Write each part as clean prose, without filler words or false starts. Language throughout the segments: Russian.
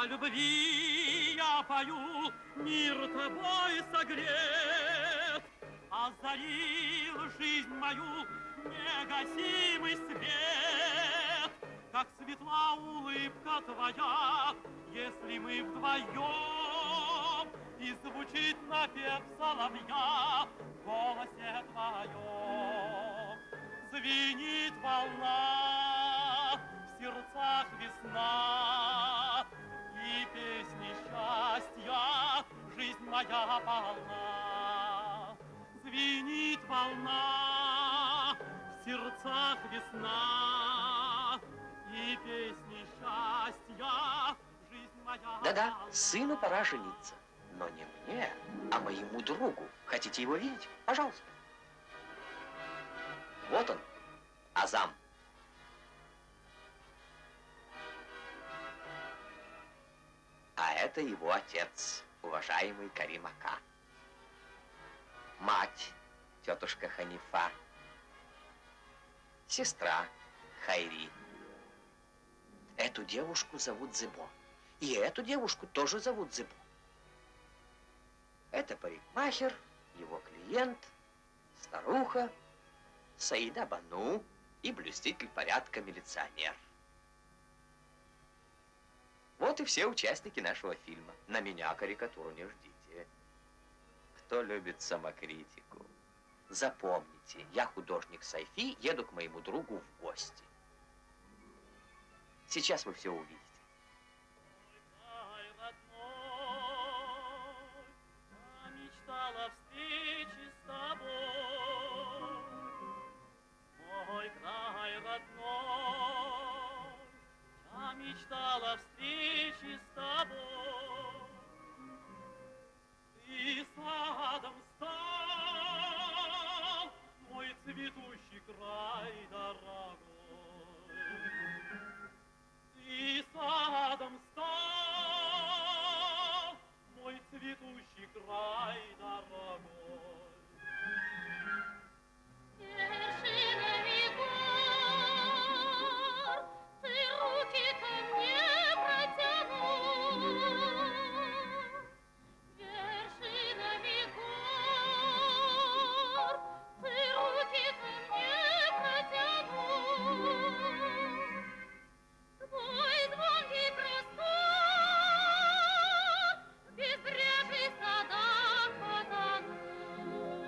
О любви я пою, мир тобой согрет, озарил жизнь мою негасимый свет. Как светла улыбка твоя, если мы вдвоем, и звучит напев соловья в голосе твоем. Звенит волна, в сердцах весна, и песни счастья жизнь моя полна. Звенит волна, в сердцах весна, и песни счастья жизнь моя. Да-да, сыну пора жениться. Но не мне, а моему другу. Хотите его видеть? Пожалуйста. Вот он, Азам. А это его отец, уважаемый Карим Ака. Мать, тетушка Ханифа. Сестра Хайри. Эту девушку зовут Зебо. И эту девушку тоже зовут Зебо. Это парикмахер, его клиент, старуха, Саида Бану и блюститель порядка милиционер. Вот и все участники нашего фильма. На меня карикатуру не ждите. Кто любит самокритику, запомните, я художник Сайфи, еду к моему другу в гости. Сейчас вы все увидите. Мечтала встречи с тобой, мой край родной. Я мечтала встречи с тобой. Ты садом стал, мой цветущий край дорогой. Ты садом стал, мой цветущий край дорогой. Вершинами гор ты руки ко мне протянул. Вершинами гор ты руки ко мне протянул. Твой звонкий простор в безбрежных садах потонул.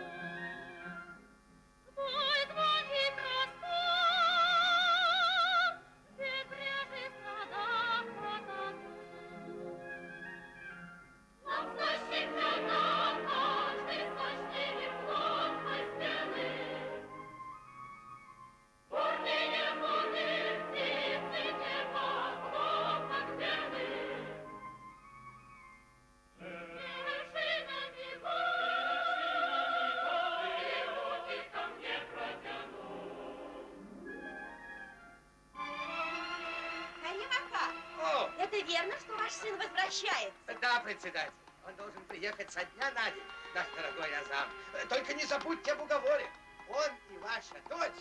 Твой звонкий простор в безбрежных садах потонул. Нам защищена каждый сочнее плотной стены. Бурнее воды, птицы, небо, словно стены. Вершинами гор и руки ко мне протянул. Карим Ака, О, это верно, что ваш сын возвращается? да, председатель. Он должен приехать со дня на день, наш дорогой Азам. Только не забудьте об уговоре. Он и ваша дочь.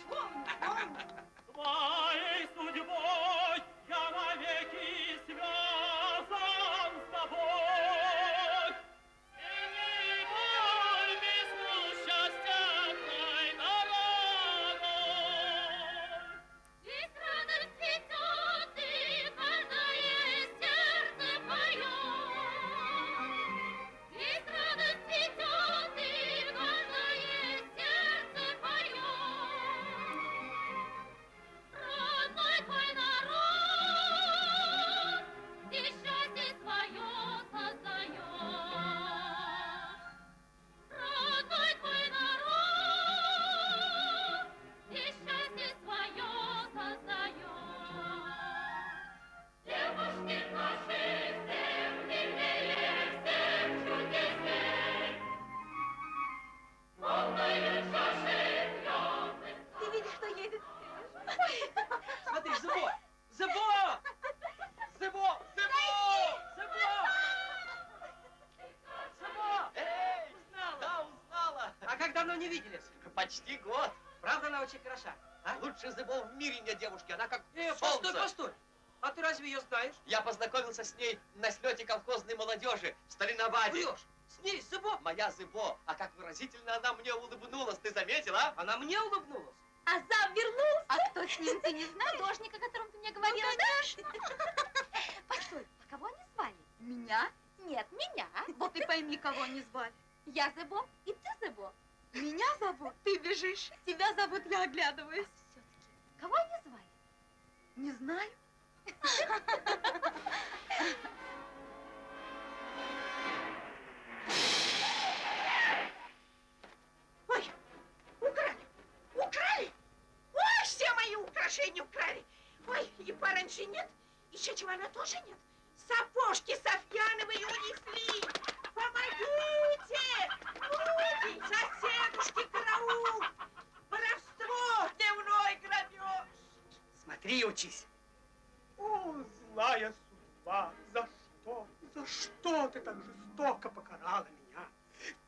Твоей судьбой я навеки связан с тобой. Сними боль, весну счастья дорогой. Здесь радость цветет, и каждое сердце поет. Здесь радость цветет, и каждое сердце поет. Родной твой народ, здесь счастье свое создаешь. Родной твой народ, здесь счастье свое создаешь. Девушки наши всем милее, всем чудесней. Полные чаши пьем. Ты видишь, что едет? Смотри, Зебо! Зебо! Зебо! Зебо! Зебо! Зебо! Эй, Узнала! да, узнала. А как давно не виделись? Почти год. Правда, она очень хороша? А? Лучше Зебо в мире нет девушки, она как Постой, солнце. постой! А ты разве ее знаешь? Я познакомился с ней на слете колхозной молодежи в Сталинобаде. Врешь. С ней Зыбо. Моя Зыбо. А как выразительно она мне улыбнулась. Ты заметила? Она мне улыбнулась. А сам вернулся? А кто с ним, ты не знаешь? Художник, о котором ты мне говорила, да? Постой, а кого они звали? Меня? Нет, меня. Вот и пойми, кого они звали. Я Зыбо, и ты Зыбо. Меня зовут, ты бежишь. Тебя зовут, я оглядываюсь. Все-таки, кого они звали? Не знаю. Ой, украли! Украли! Ой, все мои украшения украли! Ой, и паранджи нет, и чечевана тоже нет. Сапожки Софьяновой унесли! Помогите! Люди, соседушки, караул! Воровство, дневной грабеж! Смотри и учись. О, злая судьба, за что? За что ты так жестоко покарала меня?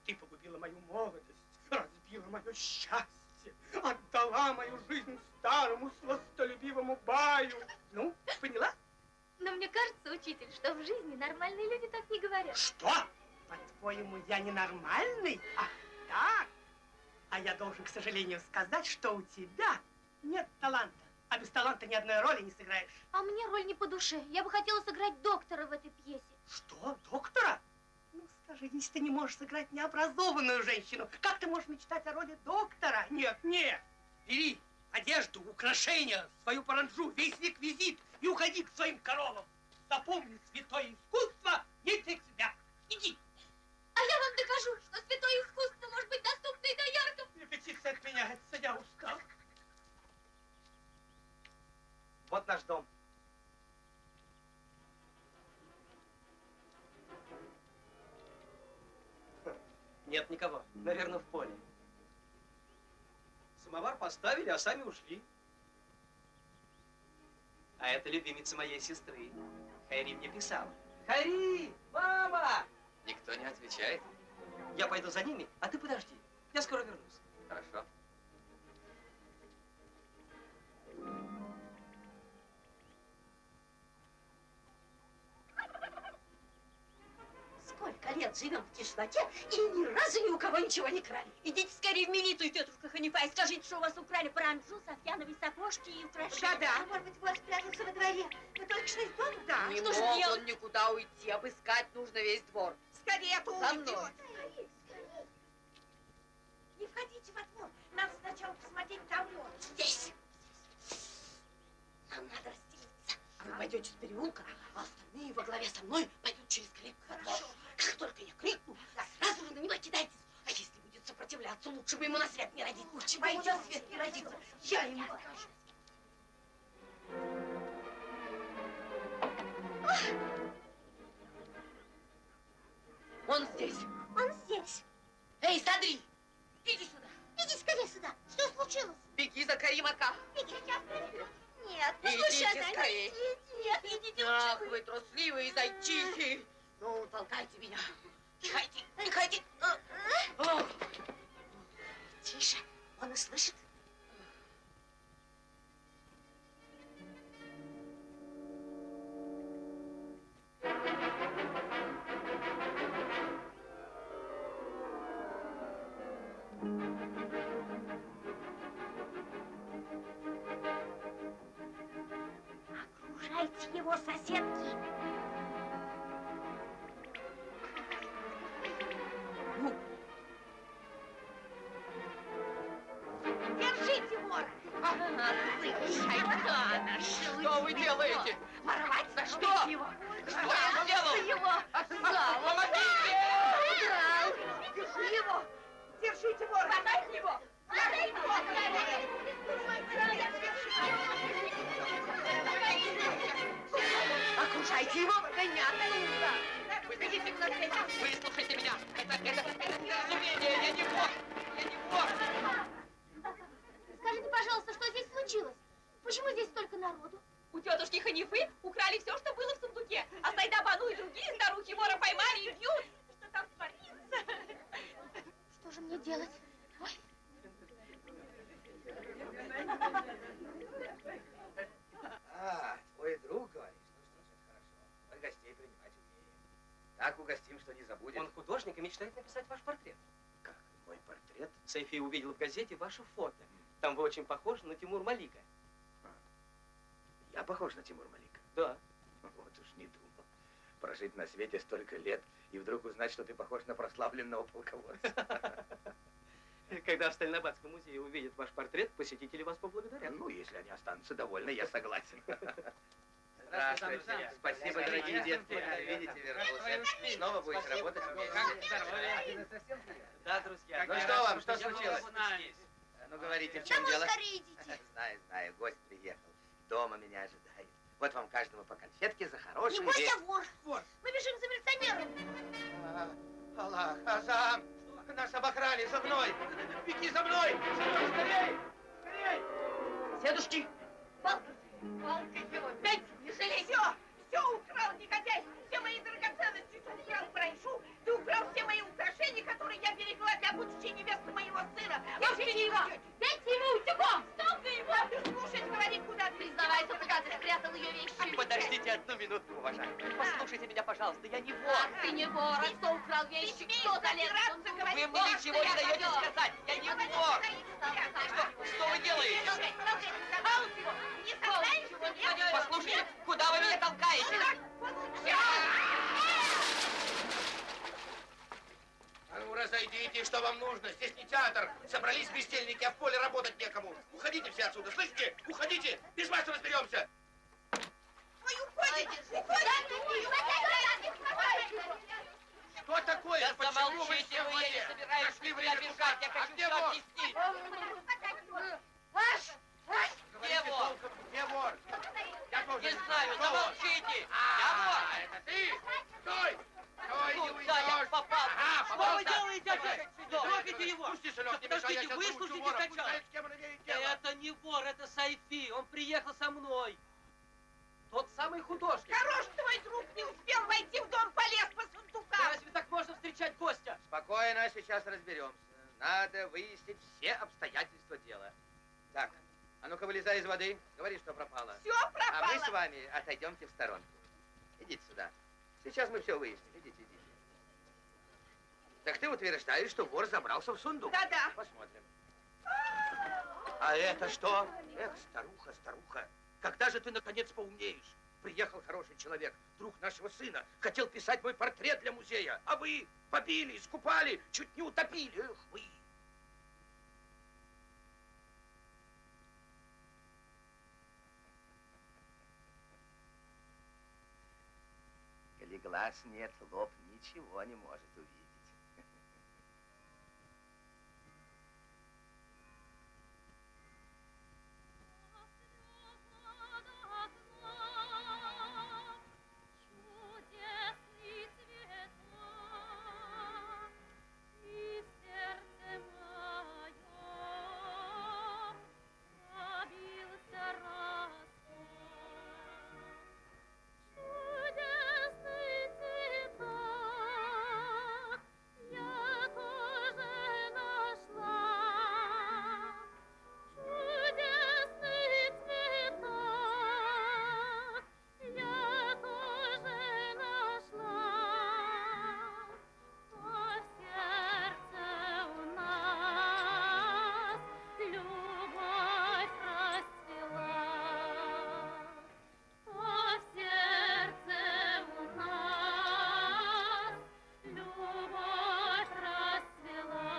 Ты погубила мою молодость, разбила мое счастье, отдала мою жизнь старому сластолюбивому баю. Ну, поняла? Но мне кажется, учитель, что в жизни нормальные люди так не говорят. Что? По-твоему, я ненормальный? Ах, так? А я должен, к сожалению, сказать, что у тебя нет таланта. А без таланта ни одной роли не сыграешь. А мне роль не по душе. Я бы хотела сыграть доктора в этой пьесе. Что, доктора? Ну, скажи, если ты не можешь сыграть необразованную женщину, как ты можешь мечтать о роли доктора? Нет, нет. Бери одежду, украшения, свою паранджу, весь реквизит и уходи к своим коровам. Запомни, святое искусство не для тебя. Иди. А я вам докажу, что святое искусство может быть доступно и дояркам. Репетиция отменяется, я устал. Вот наш дом. Нет никого. Наверное, в поле. Самовар поставили, а сами ушли. А это любимица моей сестры. Хайри мне писала. Хайри! Мама! Никто не отвечает. Я пойду за ними, а ты подожди. Я скоро вернусь. Хорошо. Сколько лет живем в кишлаке и ни разу ни у кого ничего не крали. Идите скорее в милицию, тетушка Ханифа, и скажите, что у вас украли паранджу, софьяновые сапожки и украшения. Да-да. Может быть, вот спрятался во дворе. Вы только что из дома? Да. Не что же мог делать? Он никуда уйти. Обыскать нужно весь двор. Скорее, а то За уйдет. мной. Не входите во двор. Надо сначала посмотреть давно. Здесь. Нам надо расстелиться. Вы пойдете с переулка, а остальные во главе со мной пойдут через калитку во двор. Как только я крикну, сразу же на него кидайтесь. А если будет сопротивляться, лучше бы ему на свет не родиться. Лучше бы ему на свет не родиться. Я ему покажу. Он здесь. Он здесь. Эй, смотри. Иди сюда. Иди скорее сюда. Что случилось? Беги за Каримака. Беги, сейчас пройдем. Нет, Идите послушай, она, скорее. нет, идите Ах, лучше вы трусливые зайчихи. Ну, толкайте меня. Тихайте, тихайте. Тише, он и слышит. Окружайте его, соседки. Держите вора. Шайтана, что вы делаете? Воровать? За что? Бить его. Что я сделал? Его. Помогите! Украл. Держи его. Держите вора. Хватайте его. Окружайте его, понятно. Выходите к навстречу. Выслушайте меня. Это недоразумение. Я не вор. Я не вор. Скажите, пожалуйста, что здесь случилось? Почему здесь столько народу? У тетушки Ханифы украли все, что было в сундуке. А Сайда-Бану и другие старухи вора поймали и бьют. Что там творится? Что же мне делать? Ой. А, твой друг, говорит. Так угостим, что не забудем. Он художник и мечтает написать ваш портрет. Как? Мой портрет? Сайфи увидел в газете ваше фото. Там вы очень похожи на Тимур Малика. Я похож на Тимур Малика? Да. Вот уж не думал. Прожить на свете столько лет и вдруг узнать, что ты похож на прославленного полководца. Когда в Сталинобадском музее увидят ваш портрет, посетители вас поблагодарят. Ну, если они останутся довольны, я согласен. Здравствуйте. Спасибо, дорогие детки. Видите, вернулся. Снова будете работать вместе. Да, друзья. Ну что вам, что случилось? Ну, говорите, в чем дело? Скорее идите. Знаю, гость приехал. Дома меня ожидает. Вот вам каждому по конфетке за Не хороший бойся, вес. вор. Мы бежим за милиционером. Аллах, Азам! Нас обокрали, за мной! Беги за мной! Скорей! Скорей! Дедушки! Палкой его, дайте, не жалей! Все украл, негодяй! Все мои драгоценности ты украл, прошу! Ты украл все мои украшения, которые я берегла для будущей невесты моего сына! Дайте его! Дайте ему утюгом! Столкай его! Ты слушать, говори, куда ты! Признавайся, ты спрятал ее вещи. Подождите одну минутку, уважаемый. Послушайте меня, пожалуйста, я не вор. Ах, ты не вор, а кто украл вещи? Кто залез? Вы мне ничего не даете сказать. Я не вор. Что вы делаете? Не знаешь? Послушайте, куда вы меня толкаете? А ну, разойдитесь, что вам нужно? Здесь не театр. Собрались бездельники, а в поле работать некому. Уходите все отсюда, слышите? Уходите! Без вас разберемся! Ой, уходите! Что такое? Да Почему замолчите вы, я не собираюсь Нашли никуда время бежать, я А хочу где все вор? объяснить. Говорите Где вор? толком, где вор? Я тоже Не знаю, Кто вор? замолчите. Я вор. Это ты? Стой! Стой, не Куда я уйдешь! попал? Ага, Что попался. вы делаете опять? Давай, Трогайте его. Пусти, сынок, не Да мешай, я подождите, сейчас научу выслушайте вора. Пусть сначала. знает, с кем он имеет дело. Это не вор, это Сайфи. Он приехал со мной. Тот самый художник. Хорош твой друг, не успел войти в дом, полез по Да сундукам. разве так можно встречать гостя? Спокойно, сейчас разберемся. Надо выяснить все обстоятельства дела. Так, а ну-ка вылезай из воды. Говори, что пропало. Все А пропало. мы с вами отойдемте в сторонку. Идите сюда. Сейчас мы все выясним. Идите. Так ты утверждаешь, что вор забрался в сундук? Да-да. Посмотрим. А это что? Эх, старуха. Когда же ты, наконец, поумнеешь? Приехал хороший человек, друг нашего сына. Хотел писать мой портрет для музея. А вы побили, искупали, чуть не утопили. Эх, вы. Коли глаз нет, лоб ничего не может увидеть. Чудесный цветок, и сердце мое забился росой. Чудесный цветок, я тоже нашла. Чудесный цветок, я тоже нашла. По сердце у нас любовь расцвела. По сердце у нас любовь расцвела.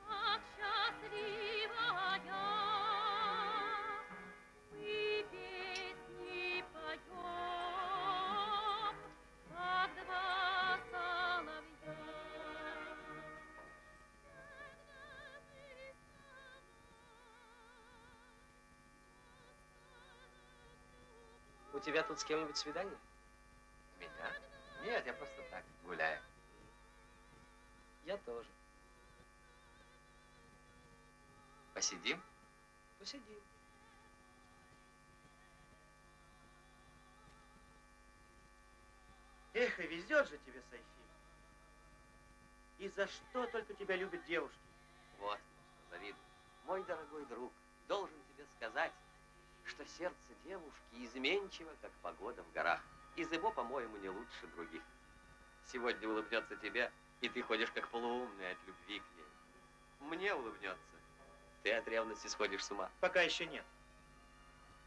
Как счастливая, мы песни поем, как два соловья. У тебя тут с кем-нибудь свидание? Меня? Нет, я просто так, гуляю. Я тоже. Посидим? Посидим. Эх, и везет же тебе, Сайфи. И за что только тебя любят девушки? Вот, завидую. Мой дорогой друг, должен тебе сказать, что сердце девушки изменчиво, как погода в горах. Изыбо, по-моему, не лучше других. Сегодня улыбнется тебе, и ты ходишь как полуумный от любви к ней. Мне улыбнется. Ты от ревности сходишь с ума. Пока еще нет.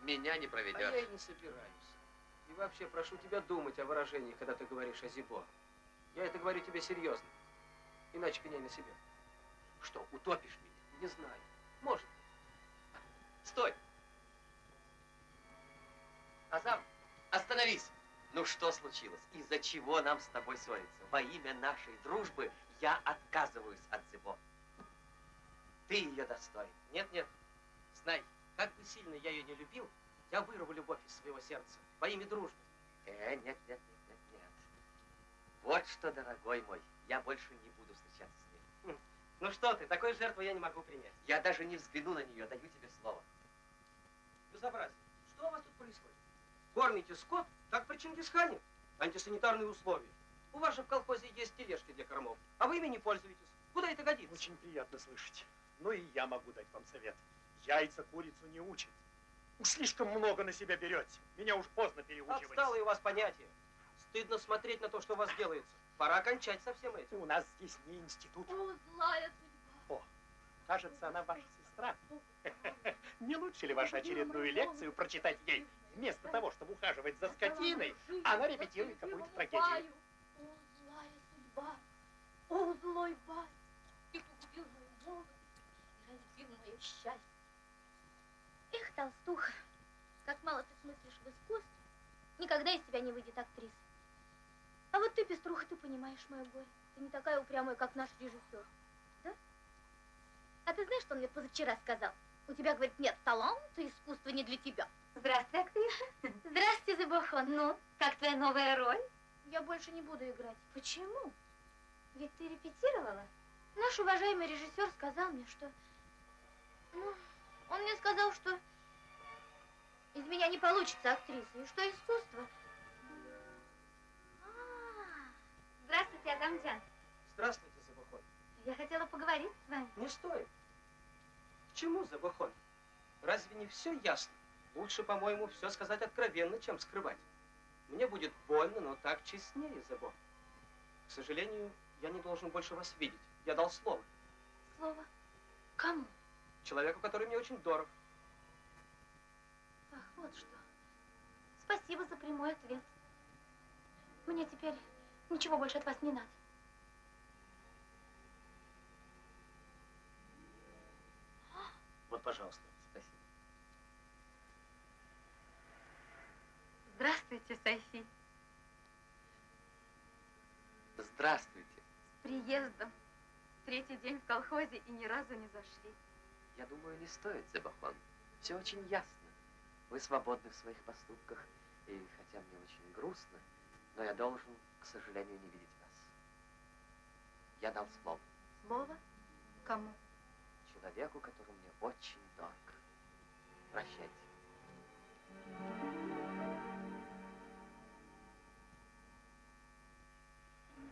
Меня не А проведешь. я и не собираюсь. И вообще прошу тебя думать о выражении, когда ты говоришь о Зибо. Я это говорю тебе серьезно. Иначе пеняй на себя. Что, утопишь меня? Не знаю. Может. Стой! Азам, остановись! Ну что случилось? Из-за чего нам с тобой ссориться? Во имя нашей дружбы я отказываюсь от Зибо. Ты ее достоин. Нет, нет. Знай, как бы сильно я ее не любил, я вырву любовь из своего сердца во имя дружбы. Нет, нет, нет, нет, нет. Вот что, дорогой мой, я больше не буду встречаться с ней. Ну что ты, такой жертвы я не могу принять. Я даже не взгляну на нее, даю тебе слово. Безобразие. Что у вас тут происходит? Кормите скот, как при Чингисхане. Антисанитарные условия. У вас же в колхозе есть тележки для кормов, а вы ими не пользуетесь. Куда это годится? Очень приятно слышать. Ну и я могу дать вам совет. Яйца курицу не учат. Уж слишком много на себя берете. Меня уж поздно переучивать. Отсталые у вас понятия. Стыдно смотреть на то, что у вас делается. Пора кончать со всем этим. У нас здесь не институт. О, злая судьба. О, кажется, она ваша сестра. Не лучше ли вашу очередную лекцию прочитать ей? Вместо того, чтобы ухаживать за скотиной, она репетирует какую-то трагедию. О, злая судьба. О, злой бай. Ты погубил мою молодость и разбил мое счастье. Эх, толстуха, как мало ты смыслишь в искусстве. Никогда из тебя не выйдет актриса. А вот ты, пеструха, ты понимаешь мое горе. Ты не такая упрямая, как наш режиссер. Да? А ты знаешь, что он мне позавчера сказал? У тебя, говорит, нет таланта, искусство не для тебя. Здравствуй, актриса. Здравствуйте, Забахон. Ну, как твоя новая роль? Я больше не буду играть. Почему? Ведь ты репетировала. Наш уважаемый режиссер сказал мне, что... Ну, он мне сказал, что из меня не получится актриса, и что искусство... Здравствуйте, Адамджан. Здравствуйте, Забахон. Я хотела поговорить с вами. Не стоит. К чему, Забахон? Разве не все ясно? Лучше, по-моему, все сказать откровенно, чем скрывать. Мне будет больно, но так честнее, Забо. К сожалению, я не должен больше вас видеть. Я дал слово. Слово? Кому? Человеку, который мне очень дорог. Ах, вот что. Спасибо за прямой ответ. Мне теперь ничего больше от вас не надо. Вот, пожалуйста. Спасибо. Здравствуйте, Софи. Здравствуйте. С приездом. Третий день в колхозе и ни разу не зашли. Я думаю, не стоит, Забахон. Все очень ясно. Вы свободны в своих поступках. И хотя мне очень грустно, но я должен, к сожалению, не видеть вас. Я дал слово. Слово? Кому? Человеку, который мне очень дорог. Прощайте.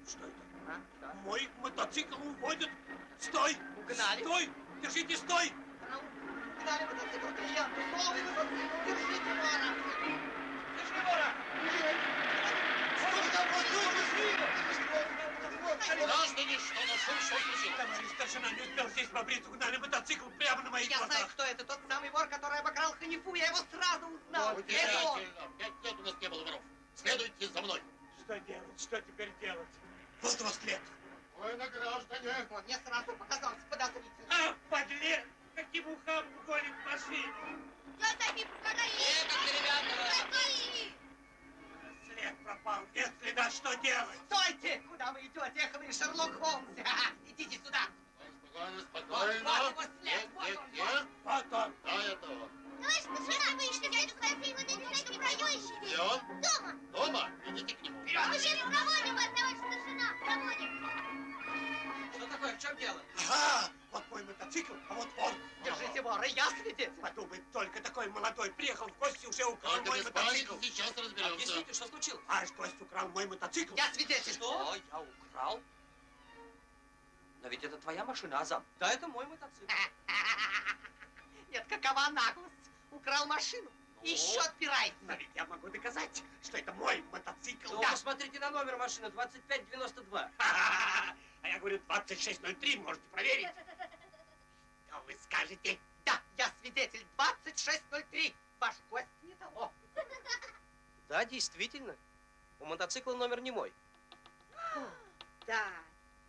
Что это? Мой мотоцикл уводят. Стой! Угнали. Стой! Держите, стой! Угнали мотоцикл клиенту. Новый мотоцикл. Держите вора. Держи вора. Граждане, что на шум, что случилось? Товарищ старшина, не успел здесь побрить, угнали мотоцикл прямо на моих Я знаю, глазах. кто это. Тот самый вор, который обокрал Ханифу. Я его сразу узнал. Это он. Удивительно. 5 лет у нас не было воров. Следуйте за мной. Что делать? Что теперь делать? Вот у вас след. Ой, на граждане. Он мне сразу показался подозрительным. А, подлец! Каким ухам гонит машину? Тетя Софи, погоди! Погоди! След пропал. Нет следа, что делать? Стойте! Куда вы идете? Эх, вы Шерлок Холмс. Идите сюда. Спокойно, Вот спокойно. его след. Вот он. Вот. Вот он. Да, это он. Товарищ старшина, вы ищете дядю Софи, вы видите, что проезжий. Где он? Дома. Дома? Идите к нему. Мы сейчас проводим вас, товарищ старшина, проводим. Что такое? В чем дело? Ага, вот мой мотоцикл, а вот он. Держите вора, я свидетель. Подумай, только такой молодой приехал в гости, уже украл Только мой без паники, мотоцикл. сейчас разберемся. Объясните, что случилось? Аж гость украл мой мотоцикл. Я свидетель. Что? Я украл? Но ведь это твоя машина, Азам. Да, это мой мотоцикл. Нет, какова наглость? Украл машину. Еще отпирается. Но ведь я могу доказать, что это мой мотоцикл. Ну, посмотрите на номер машины, 2592. А я говорю, 2603, можете проверить. Что вы скажете? Да, я свидетель. 2603. Ваш гость не того. Да, действительно. У мотоцикла номер не мой. Да,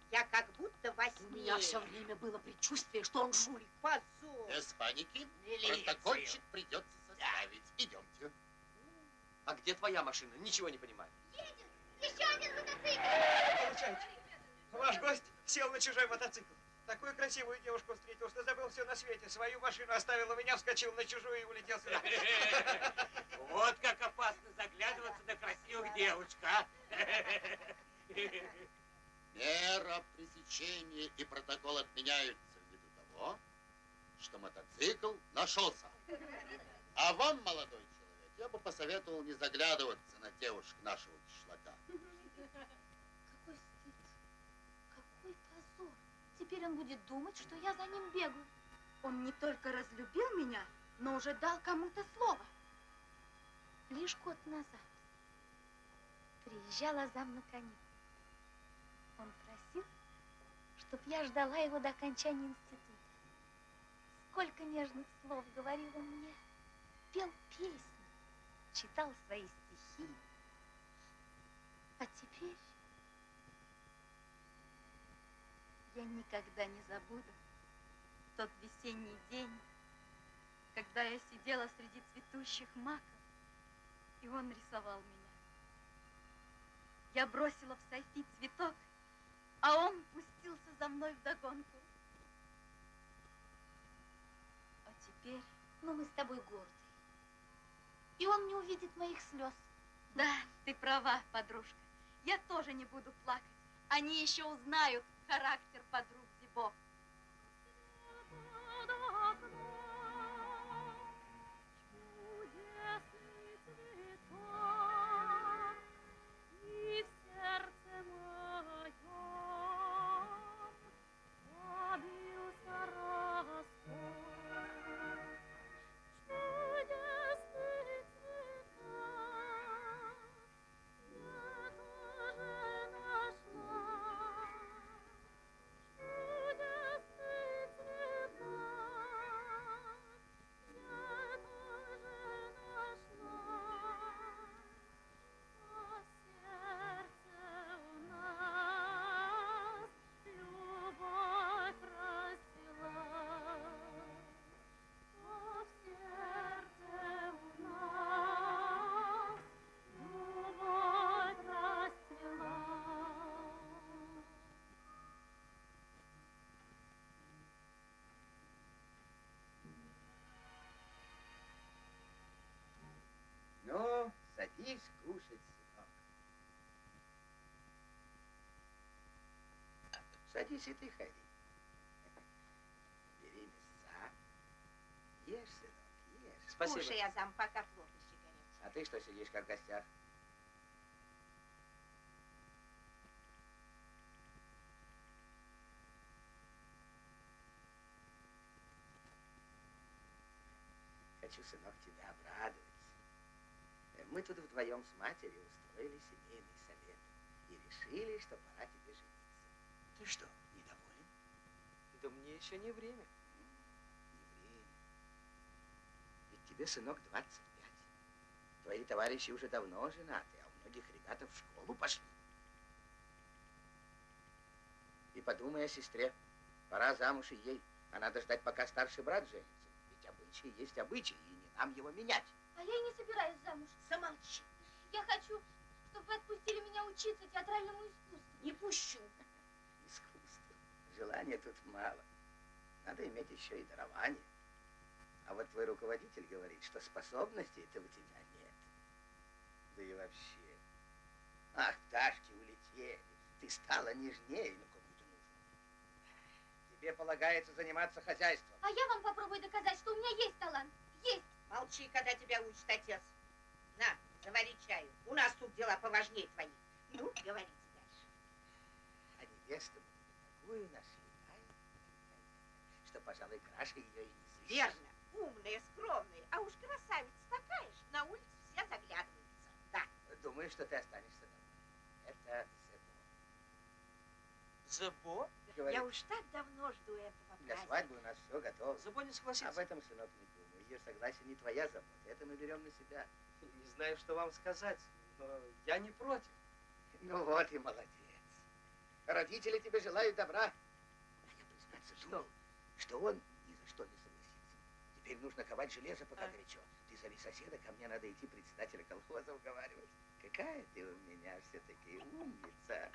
я как будто во У меня все сне. время было предчувствие, что он жулик. Позор. Без паники. Милицию. Протокольчик придется составить. Идемте. А где твоя машина? Ничего не понимаю. Еще один мотоцикл! Получайте. Ваш гость сел на чужой мотоцикл. Такую красивую девушку встретил, что забыл все на свете. Свою машину оставил у меня, вскочил на чужую и улетел сюда. Вот как опасно заглядываться на красивых девушек, а? Мера пресечения и протокол отменяются ввиду того, что мотоцикл нашелся. А вам, молодой человек, я бы посоветовал не заглядываться на девушек нашего кишлака. Какой стыд, какой позор. Теперь он будет думать, что я за ним бегаю. Он не только разлюбил меня, но уже дал кому-то слово. Лишь год назад приезжал Азам на каникулы. Он просил, чтоб я ждала его до окончания института. Сколько нежных слов говорил он мне. Пел песни, читал свои стихи. А теперь я никогда не забуду тот весенний день, когда я сидела среди цветущих маков, и он рисовал меня. Я бросила в Софи цветок, а он пустился за мной вдогонку. А теперь, мы с тобой горды. И он не увидит моих слез. Да, ты права, подружка. Я тоже не буду плакать. Они еще узнают характер подруг Зибо. Чудесный цветок, и в сердце моем забился росток. Чудесный цветок, я тоже нашла. Чудесный цветок, я тоже нашла. А в сердце у нас любовь расцвела. А в сердце у нас любовь расцвела. Ну, садись кушать, сынок. Садись и ты, ходи. Бери мясца. Ешь, сынок, ешь. Спасибо. Слушай, Азам, пока плохо сигарет. А ты что сидишь, как в гостях? Хочу, сынок, тебя обрадовать. Мы тут вдвоем с матерью устроили семейный совет и решили, что пора тебе жениться. Ты что, недоволен? Да мне еще не время. Не время. Ведь тебе, сынок, 25. Твои товарищи уже давно женаты, а у многих ребята в школу пошли. И подумай о сестре. Пора замуж и ей. А надо ждать, пока старший брат женится. Ведь обычаи есть обычаи, и не нам его менять. А я и не собираюсь замуж. Замолчи. Я хочу, чтобы вы отпустили меня учиться театральному искусству. Не пущу. Искусство. Желания тут мало. Надо иметь еще и дарование. А вот твой руководитель говорит, что способностей-то у тебя нет. Да и вообще. Ах, пташки улетели. Ты стала нежнее, но кому это нужно. Тебе полагается заниматься хозяйством. А я вам попробую доказать, что у меня есть талант. Есть. Молчи, когда тебя учит отец. На, завари чаю. У нас тут дела поважнее твоих. Ну, говорите дальше. А невесту мы тебе такую нашли, пожалуй, краше ее и не сыщешь. Верно, умная, скромная, а уж красавица такая ж, на улице все заглядываются. Да. Думаю, что ты останешься домой. Это Зебо? Я уж так давно жду этого для праздника. свадьбы у нас все готово. Зебо не согласится. Об этом, сынок, не думай. Ее согласие не твоя забота. Это мы берем на себя. Не знаю, что вам сказать, но я не против. Ну вот и молодец. Родители тебе желают добра. А я, признаться, думал, что он ни за что не согласится. Теперь нужно ковать железо, пока горячо. Ты зови соседа, ко мне надо идти председателя колхоза уговаривать. Какая ты у меня все-таки умница.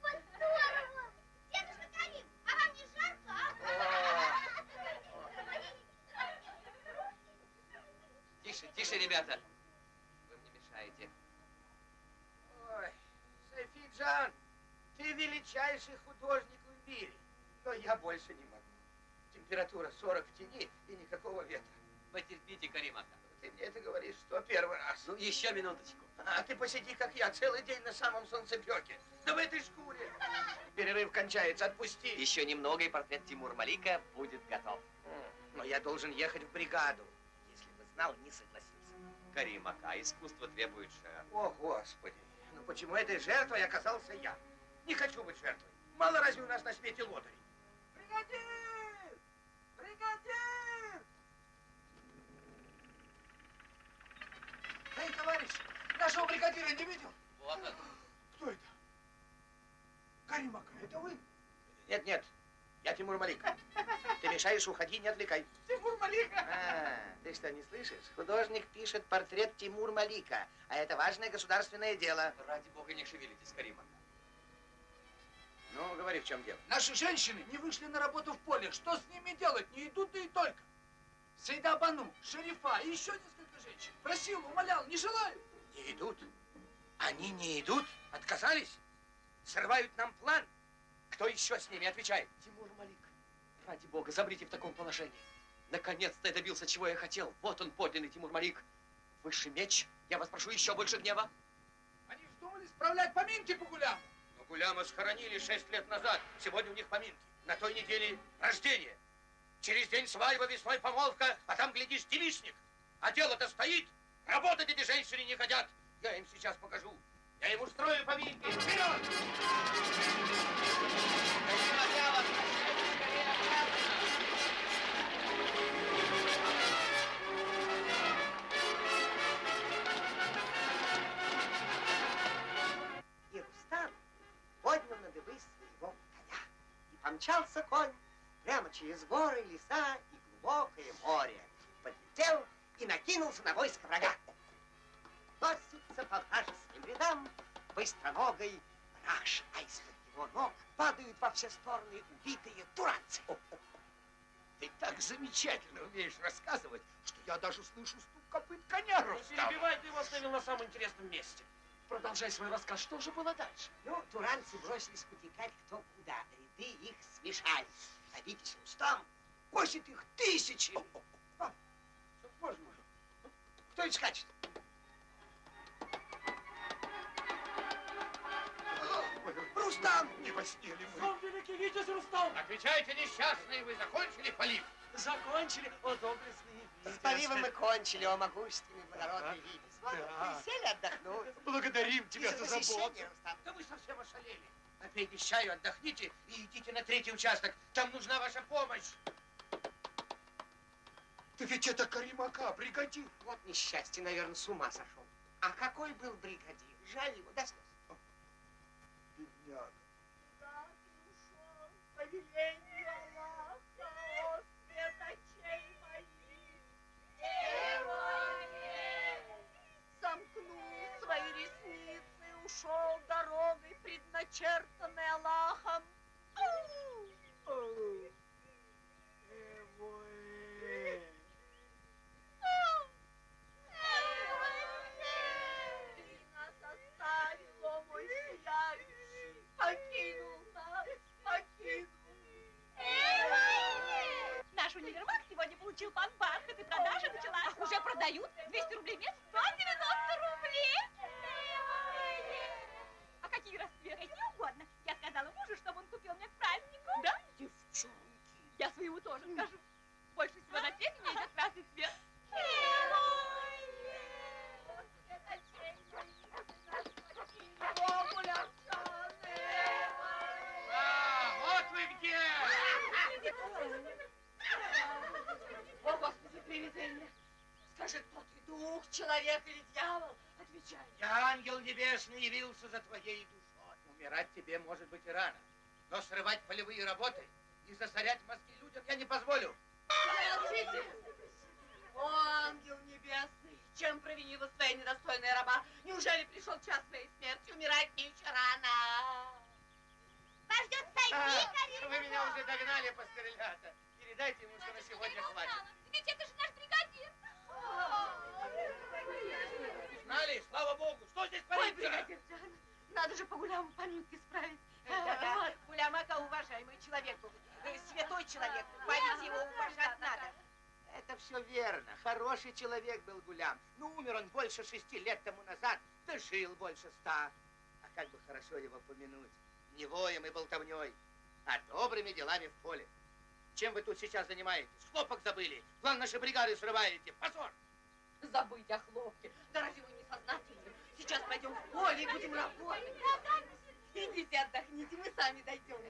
Вот здорово! Дедушка Карим, а вам не жарко, Тише, тише, ребята. Вы мне мешаете. Ой, Сайфиджан, ты величайший художник в мире. Но я больше не могу. Температура 40 в тени и никакого ветра. Потерпите, Каримака. Ты мне это говоришь 101 раз. Ну, еще минуточку. А ты посиди, как я, целый день на самом солнцепеке. Да в этой шкуре. Перерыв кончается, отпусти. Еще немного, и портрет Тимур Малика будет готов. Но я должен ехать в бригаду. Если бы знал, не согласился. Каримака, искусство требует жертв. О, Господи. Ну почему этой жертвой оказался я? Не хочу быть жертвой. Мало разве у нас на свете лодырей? Бригадир! Бригадир! Эй, товарищ, нашего бригадира не видел? Вот он. Кто это? Каримака, это вы? Нет, нет, я Тимур Малик. Ты мешаешь, уходи, не отвлекай. Тимур Малика? Ты что, не слышишь? Художник пишет портрет Тимур Малика, а это важное государственное дело. Ради бога, не шевелитесь, Каримака. Ну, говори, в чем дело. Наши женщины не вышли на работу в поле. Что с ними делать? Не идут да и только. Сейда-Бану, Шерифа и еще несколько женщин. Просил, умолял, не желаю. Не идут? Они не идут? Отказались? Срывают нам план? Кто еще с ними отвечает? Тимур Малик, ради бога, забрите в таком положении. Наконец-то я добился, чего я хотел. Вот он, подлинный Тимур Малик. Высший меч. Я вас прошу еще больше гнева. Они вздумали справлять поминки по Гуляму. Но Гуляма схоронили 6 лет назад. Сегодня у них поминки. На той неделе рождение. Через день свадьба, весной помолвка, а там, глядишь, девичник. А дело-то стоит. Работать эти женщины не хотят. Я им сейчас покажу. Я им устрою поминки. Вперед! И Рустам поднял на дыбы своего коня. И помчался конь прямо через горы, леса и глубокое море. Подлетел и накинулся на войско врага. Носится по вражеским рядам быстроногой Раш, а из-под его ног падают во все стороны убитые туранцы. Ты так замечательно умеешь рассказывать, что я даже слышу стук копыт коня, Не Рустам. перебивай, ты его оставил на самом интересном месте. Продолжай свой рассказ. Что же было дальше? Ну, туранцы бросились утекать кто куда. Ряды их смешались. А видишь, Рустам косит их тысячи. Боже мой. Кто это скачет? Рустам! Не во сне ли мы? Сам великий витязь Рустам! Отвечайте, несчастные, вы закончили полив? Закончили, о доблестный витязь. С поливом мы кончили, о могущественный благородный Витязь. Вот, присели отдохнуть. Благодарим тебя за заботу. посещение, Рустам. Да вы совсем ошалели. Обещаю, отдохните и идите на 3-й участок. Там нужна ваша помощь. Да ведь это Каримака, бригадир. Вот несчастье, наверное, с ума сошел. А какой был бригадир? Жаль его до слез. Бедняга. Куда ты ушел, по велению Аллаха, о свет очей моих? Девое! Сомкнул свои ресницы, ушел дорогой, предначертанной Аллахом. Ты нас оставил, о мой сияющий, покинул нас, покинул. Наш универмаг сегодня получил пан бархат, и продажа началась. Уже продают 200 рублей в месяц, 190 рублей. А какие расцветки? Какие угодно. Я сказала мужу, чтобы он купил мне к празднику. Да? тоже скажу. Больше всего на свете мне идет красный цвет. Вот вы где! О, Господи, привидение. Скажи, кто ты, дух, человек или дьявол? Отвечай. Я, ангел небесный, явился за твоей душой. Умирать тебе, может быть, и рано. Но срывать полевые работы и засорять мозги людям я не позволю. Молчите! О, ангел небесный, чем провинила своя недостойная раба? Неужели пришел час своей смерти? Умирать мне еще рано. Вас ждет Сайфи, Вы меня уже догнали, пострелята. Передайте ему, что на сегодня хватит. Ведь это же наш бригадир. Знали? Слава Богу. Что здесь Ой, творится? бригадир Джан, надо же по гулям поминки справить. Да-да, Гулямака уважаемый человек был. Святой человек. Память его уважать надо. Это все верно. Хороший человек был Гулям. Ну, умер он больше 6 лет тому назад, да жил больше 100. А как бы хорошо его помянуть. Не воем и болтовней, а добрыми делами в поле. Чем вы тут сейчас занимаетесь? Хлопок забыли. План нашей бригады срываете. Позор! Забыть о хлопке. Да разве вы не сознательны? Сейчас пойдем в поле и будем работать. Идите отдохните, мы сами дойдем.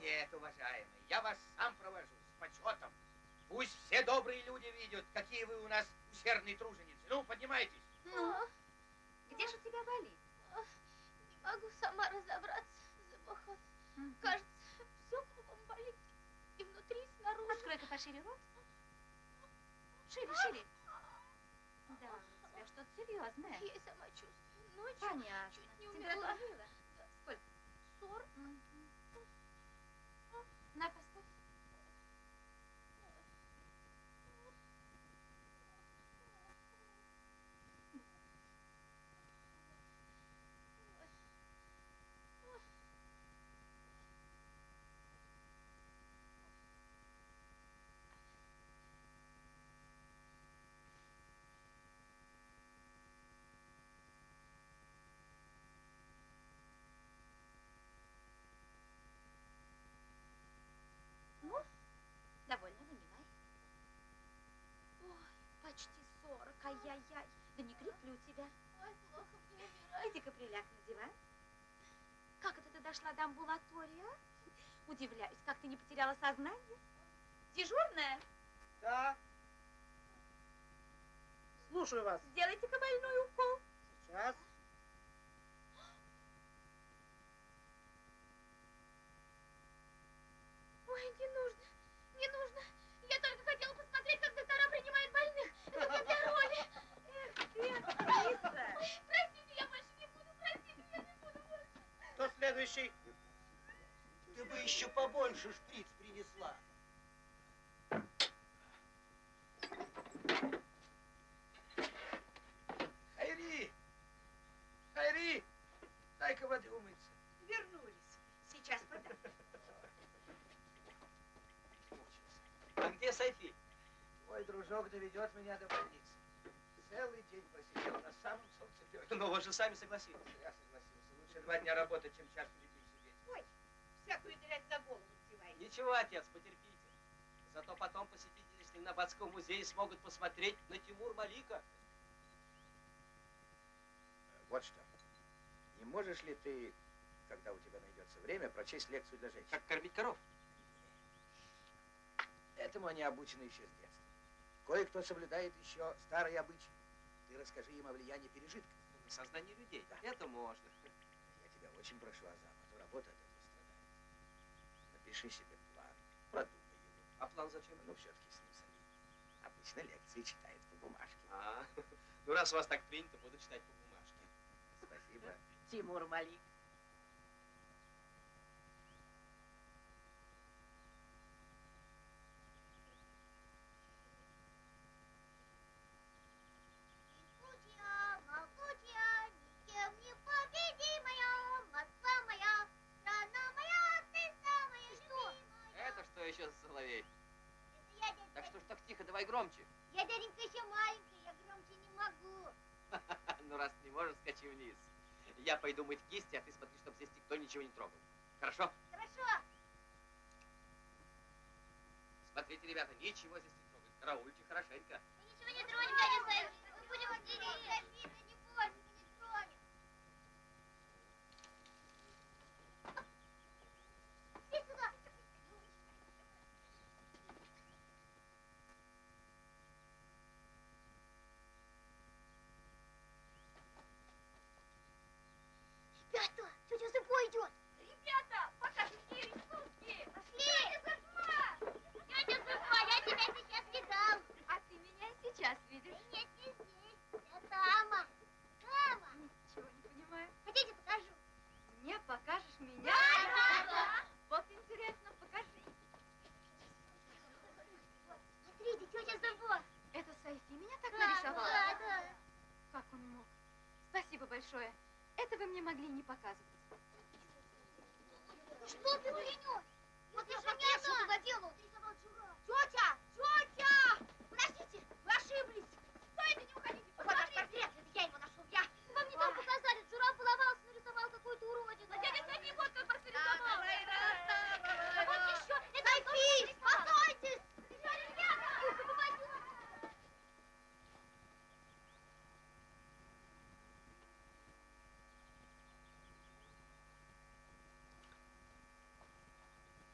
Нет, уважаемый, я вас сам провожу с почетом. Пусть все добрые люди видят, какие вы у нас усердные труженицы. Ну, поднимайтесь. Ну, где же у тебя болит? Не могу сама разобраться, Забахон. Кажется, все кругом болит. И внутри, и снаружи. Открой-ка пошире рот. Шире, шире. Да, у тебя что-то серьезное. Я и сама чувствую. Ночью Понятно. чуть не Температура умерла. была? Сколько? 40. На, поставь. Ну, довольно, вынимай. Ой, почти 40. Ай-яй-яй. Да не криплю тебя. Ой, плохо мне умирать. Иди-ка приляг на диван. Как это ты дошла до амбулатории, а? Удивляюсь, как ты не потеряла сознание. Дежурная, Да. Слушаю вас. сделайте-ка больной укол. Сейчас. Ой, не нужно, не нужно. Я только хотела посмотреть, как доктора принимают больных. Это не для роли. Простите, я больше не буду. Простите, я не буду больше. Кто следующий? Ты бы еще побольше шприц принесла. Хайри! Хайри! Дай-ка воды умыться. Вернулись. Сейчас подам. А где Сайфи? Твой дружок доведет меня до больницы. Целый день просидел на самом солнцепёке. Но вы же сами согласились. Я согласился. Лучше 2 дня работать, чем час перед ним сидеть. Ой, всякую дрянь за голову втеваете. Ничего, отец, потерпите. Зато потом посетители Стальнобадского музея смогут посмотреть на Тимур Малика. Вот что. Не можешь ли ты, когда у тебя найдется время, прочесть лекцию для женщин? Как кормить коров? Этому они обучены еще с детства. Кое-кто соблюдает еще старые обычаи. Ты расскажи им о влиянии пережитков. На сознание людей. Да. Это можно. Я тебя очень прошу, Азам, а то работа от этого страдает. Напиши себе план, продумай его. А план зачем? Ну, все-таки с ним самим. Обычно лекции читает по бумажке. Ну раз у вас так принято, буду читать по бумажке. Спасибо. Тимур Малик. Якутия, Малкутия, никем не победимая, Москва моя, страна моя, ты самая любимая. Это что еще за соловей? Это я, дядя. Так что ж так тихо, давай громче. Я, дяденька, еще маленькая, я громче не могу. Ну раз не можешь, скачи вниз. Я пойду мыть кисти, а ты смотри, чтобы здесь никто ничего не трогал. Хорошо? Хорошо. Смотри. Смотрите, ребята, ничего здесь не трогать. Караульте хорошенько. Мы ничего не тронем, дядя Сайфи. Мы будем стереть. Не бойся, мы не тронем. Иди сюда. Ребята, тетя Зыбо идет. Ребята, покажите рисунки. Пошли. Тетя Зыбо, я тебя сейчас видал. А ты меня и сейчас видишь. Нет, не здесь. Это Тама. Тама. Ничего не понимаю. Хотите, покажу? Мне покажешь меня? Да. Вот интересно, покажи. Смотрите, тетя Зыбо. Это Сайфи меня так нарисовал? Да. Как он мог? Спасибо большое. Это вы мне могли не показывать. Что ты принес? Вот я же не что туда делаю. Тетя! Тетя! Подождите, вы ошиблись. Стойте, не уходите. Вот наш портрет, это я его нашел. Вам не так показали. Журавль половался, нарисовал какую-то уродину. А дядя Сайфи вот как порисовал. А вот еще. Это Сайфи! Постойте! Ребята!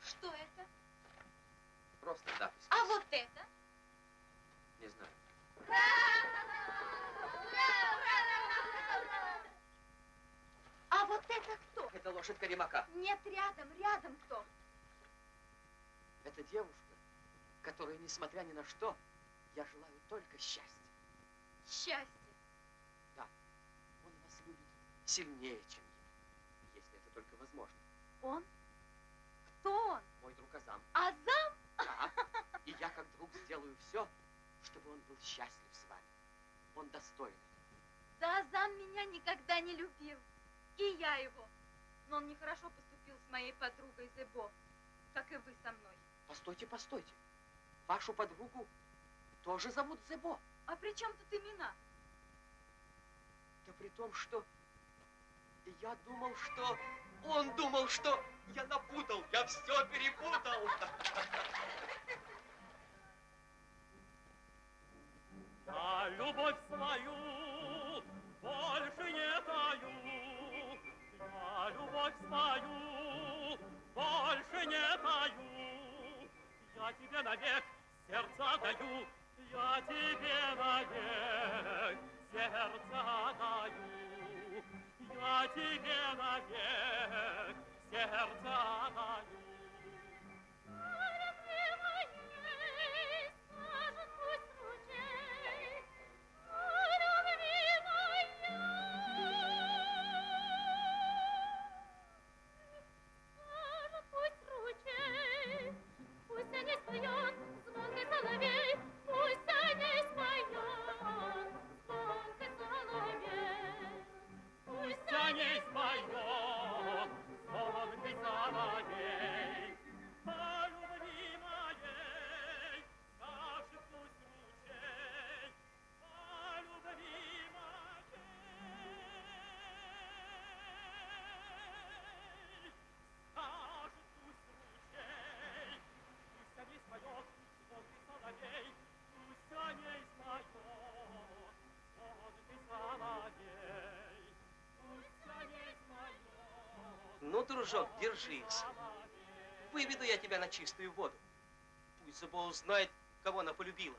Что это? Просто запись. А вот это? Не знаю. А вот это кто? Это лошадь Каримака. Нет, рядом кто? Это девушка, которая, несмотря ни на что, я желаю только счастья. Счастье. Да, он вас любит сильнее, чем я, если это только возможно. Он? Кто он? Мой друг Азам. Азам? Да, и я как друг сделаю все, чтобы он был счастлив с вами. Он достоин этого. Да Азам меня никогда не любил. И я его. Но он нехорошо поступил с моей подругой Зебо, как и вы со мной. Постойте, постойте. Вашу подругу тоже зовут Зебо. А при чем тут имена? Да при том, что я думал, что... Он думал, что я напутал, я все перепутал. А любовь свою больше не таю, я любовь свою больше не таю, я тебе навек сердца даю, я тебе навек сердца даю, я тебе навек сердца даю. Ну, дружок, держись. Выведу я тебя на чистую воду. Пусть Зебо узнает, кого она полюбила.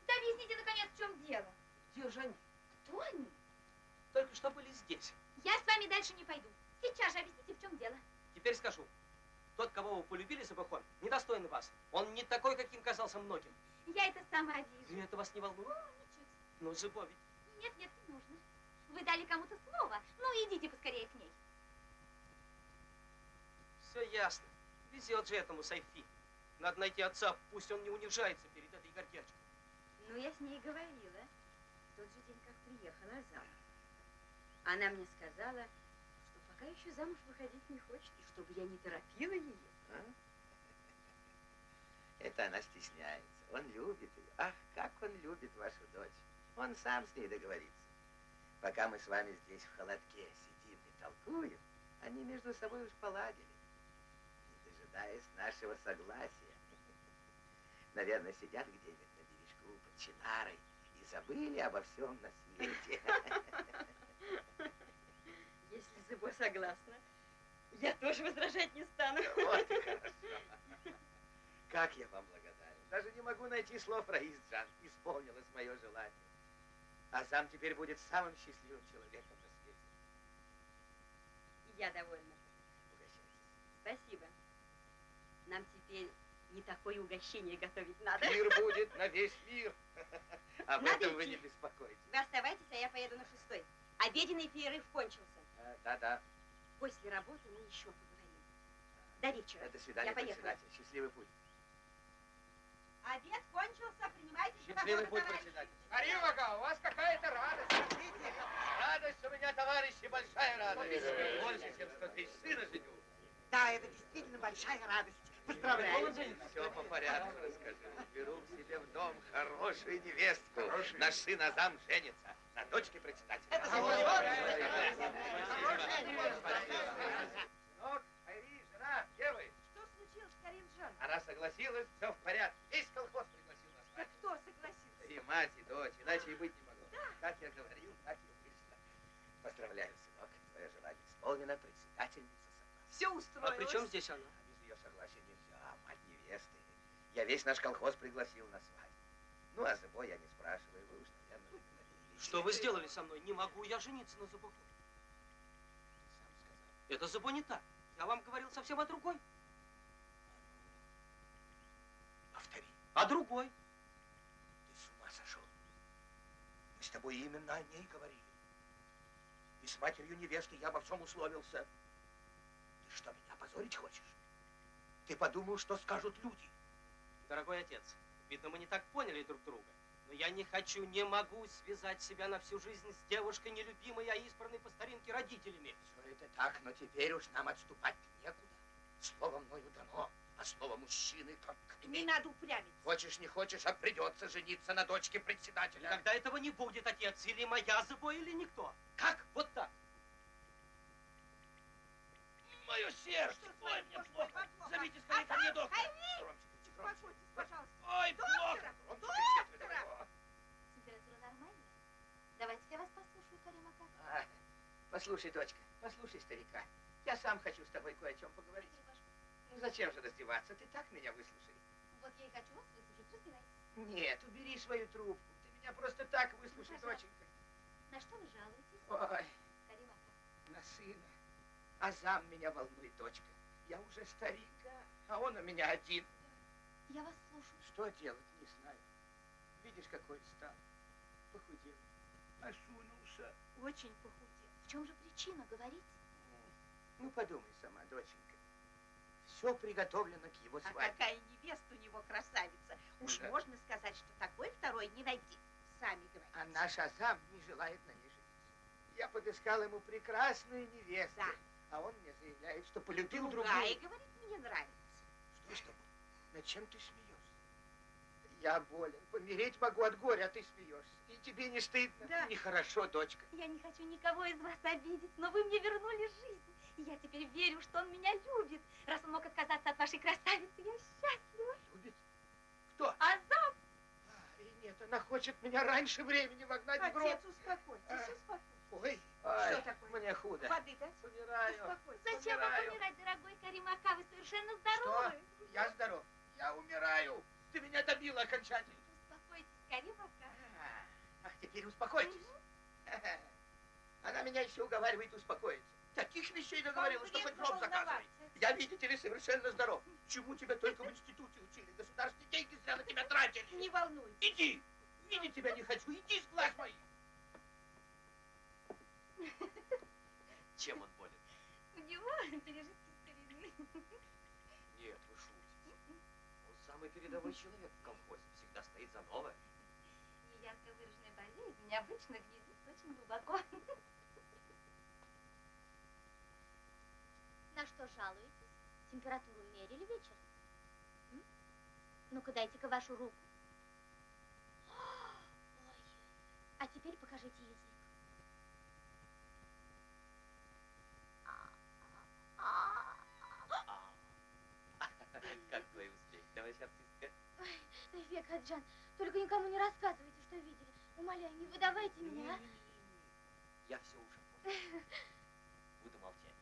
Да объясните, наконец, в чем дело. Где же они? Кто они? Только что были здесь. Я с вами дальше не пойду. Сейчас же объясните, в чем дело. Теперь скажу. Тот, кого вы полюбили, Зебохон, недостоин вас. Он не такой, каким казался многим. Я это сама вижу. И это вас не волнует? О, ничуть. Ну, Зебо ведь... Нет, не нужно. Вы дали кому-то слово. Ну, идите поскорее к ней. Все ясно. Везет же этому Сайфи. Надо найти отца, пусть он не унижается перед этой гордячкой. Ну, я с ней говорила. В тот же день, как приехала Азам. Она мне сказала, что пока еще замуж выходить не хочет, и чтобы я не торопила ее. Это она стесняется. Он любит ее. Ах, как он любит вашу дочь. Он сам с ней договорится. Пока мы с вами здесь в холодке сидим и толкуем, они между собой уж поладили, не дожидаясь нашего согласия. Наверное, сидят где-нибудь на бережку под чинарой и забыли обо всем на свете. Если Зыбо согласна, я тоже возражать не стану. Вот и хорошо. Как я вам благодарен. Даже не могу найти слов, Раис Джан. Исполнилось мое желание. А сам теперь будет самым счастливым человеком на свете. Я довольна. Угощайтесь. Спасибо. Нам теперь не такое угощение готовить надо. Мир будет на весь мир. Об Надо этом вы идти. не беспокойтесь. Вы оставайтесь, а я поеду на 6-й. Обеденный перерыв кончился. Да-да. После работы мы еще поговорим. До вечера. До свидания, Я поехала. председатель. Счастливый путь. Обед кончился, принимайте Счастливый путь, председатель. Аримага, у вас какая-то радость. Смотрите. Радость у меня, товарищи, большая радость. Больше, чем 100 тысяч сына женю. Да, это действительно большая радость. Поздравляю. Все по порядку расскажу. Беру к себе в дом хорошую невестку. Наш сын Азам женится на дочке председателя. Сынок, Айри, жена, где вы? Что случилось, Карим-Джан? Она согласилась, все в порядке. Весь колхоз пригласил нас. Да кто согласился? И мать, и дочь, иначе и быть не могло. Как я говорил, так и вышло. Поздравляю, сынок, твое желание исполнено, председательница согласна. Все А устроилось. при чем здесь она? Без ее согласия нельзя, мать невесты. Я весь наш колхоз пригласил на свадьбу. Ну, а Зыбо я не спрашиваю, вы уж, наверное, договорились. Что вы сделали со мной? Не могу я жениться на Зыбо. Сам сказал. Это Зыбо не так. Я вам говорил совсем о другой. Повтори. О другой. Ты с ума сошел? Мы с тобой именно о ней говорили. И с матерью невесты я обо всем условился. Ты что, меня позорить хочешь? Ты подумал, что скажут люди? Дорогой отец, видно, мы не так поняли друг друга. Но я не хочу, не могу связать себя на всю жизнь с девушкой, нелюбимой, а избранной по старинке родителями. Все это так, но теперь уж нам отступать некуда. Слово мною дано, а слово мужчины только Не надо упрямиться. Хочешь, не хочешь, а придется жениться на дочке председателя. Когда этого не будет, отец, или моя Зыбо, или никто. Как? Вот так. Мое сердце, ой, мне плохо. Зовите скорее ко мне доктора. Громче, громче. Успокойтесь, пожалуйста. Ой, плохо. Громче кричите, дорогого. Температура нормальная? Давайте я вас послушаю, Карим Ака. Послушай, дочка, послушай старика. Я сам хочу с тобой кое о чем поговорить. Ну зачем же раздеваться? Ты так меня выслушай. Вот я и хочу вас выслушать, разбирайтесь. Нет, убери свою трубку. Ты меня просто так выслушай, доченька. На что вы жалуетесь? Ой, Карим Ака. на сына. Азам меня волнует, дочка. Я уже старик, а он у меня один. Я вас слушаю. Что делать, не знаю. Видишь, какой стал. Похудел. Осунулся. Очень похудел. В чем же причина, говорите? Ну, подумай сама, доченька. Все приготовлено к его А свадьбе. какая невеста у него красавица. Уж Да. можно сказать, что такой второй не найти. Сами говорите. А наш Азам не желает на ней жениться. Я подыскал ему прекрасную невесту. Да. А он мне заявляет, что полюбил Другая, другую. говорит, мне нравится. Что с тобой? Над чем ты смеешься? Я болен. Помереть могу от горя, а ты смеешься. И тебе не стыдно? Да. Нехорошо, дочка. Я не хочу никого из вас обидеть, но вы мне вернули жизнь. И я теперь верю, что он меня любит. Раз он мог отказаться от вашей красавицы, я счастлива. Любит? Кто? Азам! И нет, она хочет меня раньше времени вогнать в гроб. Отец, успокойтесь, успокойтесь. Ой, Что такое? мне худо. Воды дать? Умираю. Успокойтесь. Зачем вам умирать, дорогой Карим Ака? Вы совершенно здоровы. Я здоров. Я умираю. Ты меня добила окончательно. Успокойтесь, Карим Ака. Ах, теперь успокойтесь. Она меня еще уговаривает успокоиться. Таких вещей договорилась, что хоть гроб заказывай. Я, видите ли, совершенно здоров. Чему тебя только в институте учили? Государственные деньги зря на тебя тратили. Не волнуйтесь. Иди. Видеть тебя не хочу. Иди с глаз моих. Чем он болен? У него пережитки старины. Нет, вы шутите. Он самый передовой человек в колхозе. Всегда стоит за новое. Неярко выраженная болезнь необычно гнездится очень глубоко. На что жалуетесь? Температуру мерили вечером? Ну-ка, дайте-ка вашу руку. Ой. А теперь покажите язык. Как твои успехи, товарищ артистка? Ой, Сайфе Каджан, только никому не рассказывайте, что видели. Умоляю, не выдавайте меня. Я все уже понял. Буду молчать.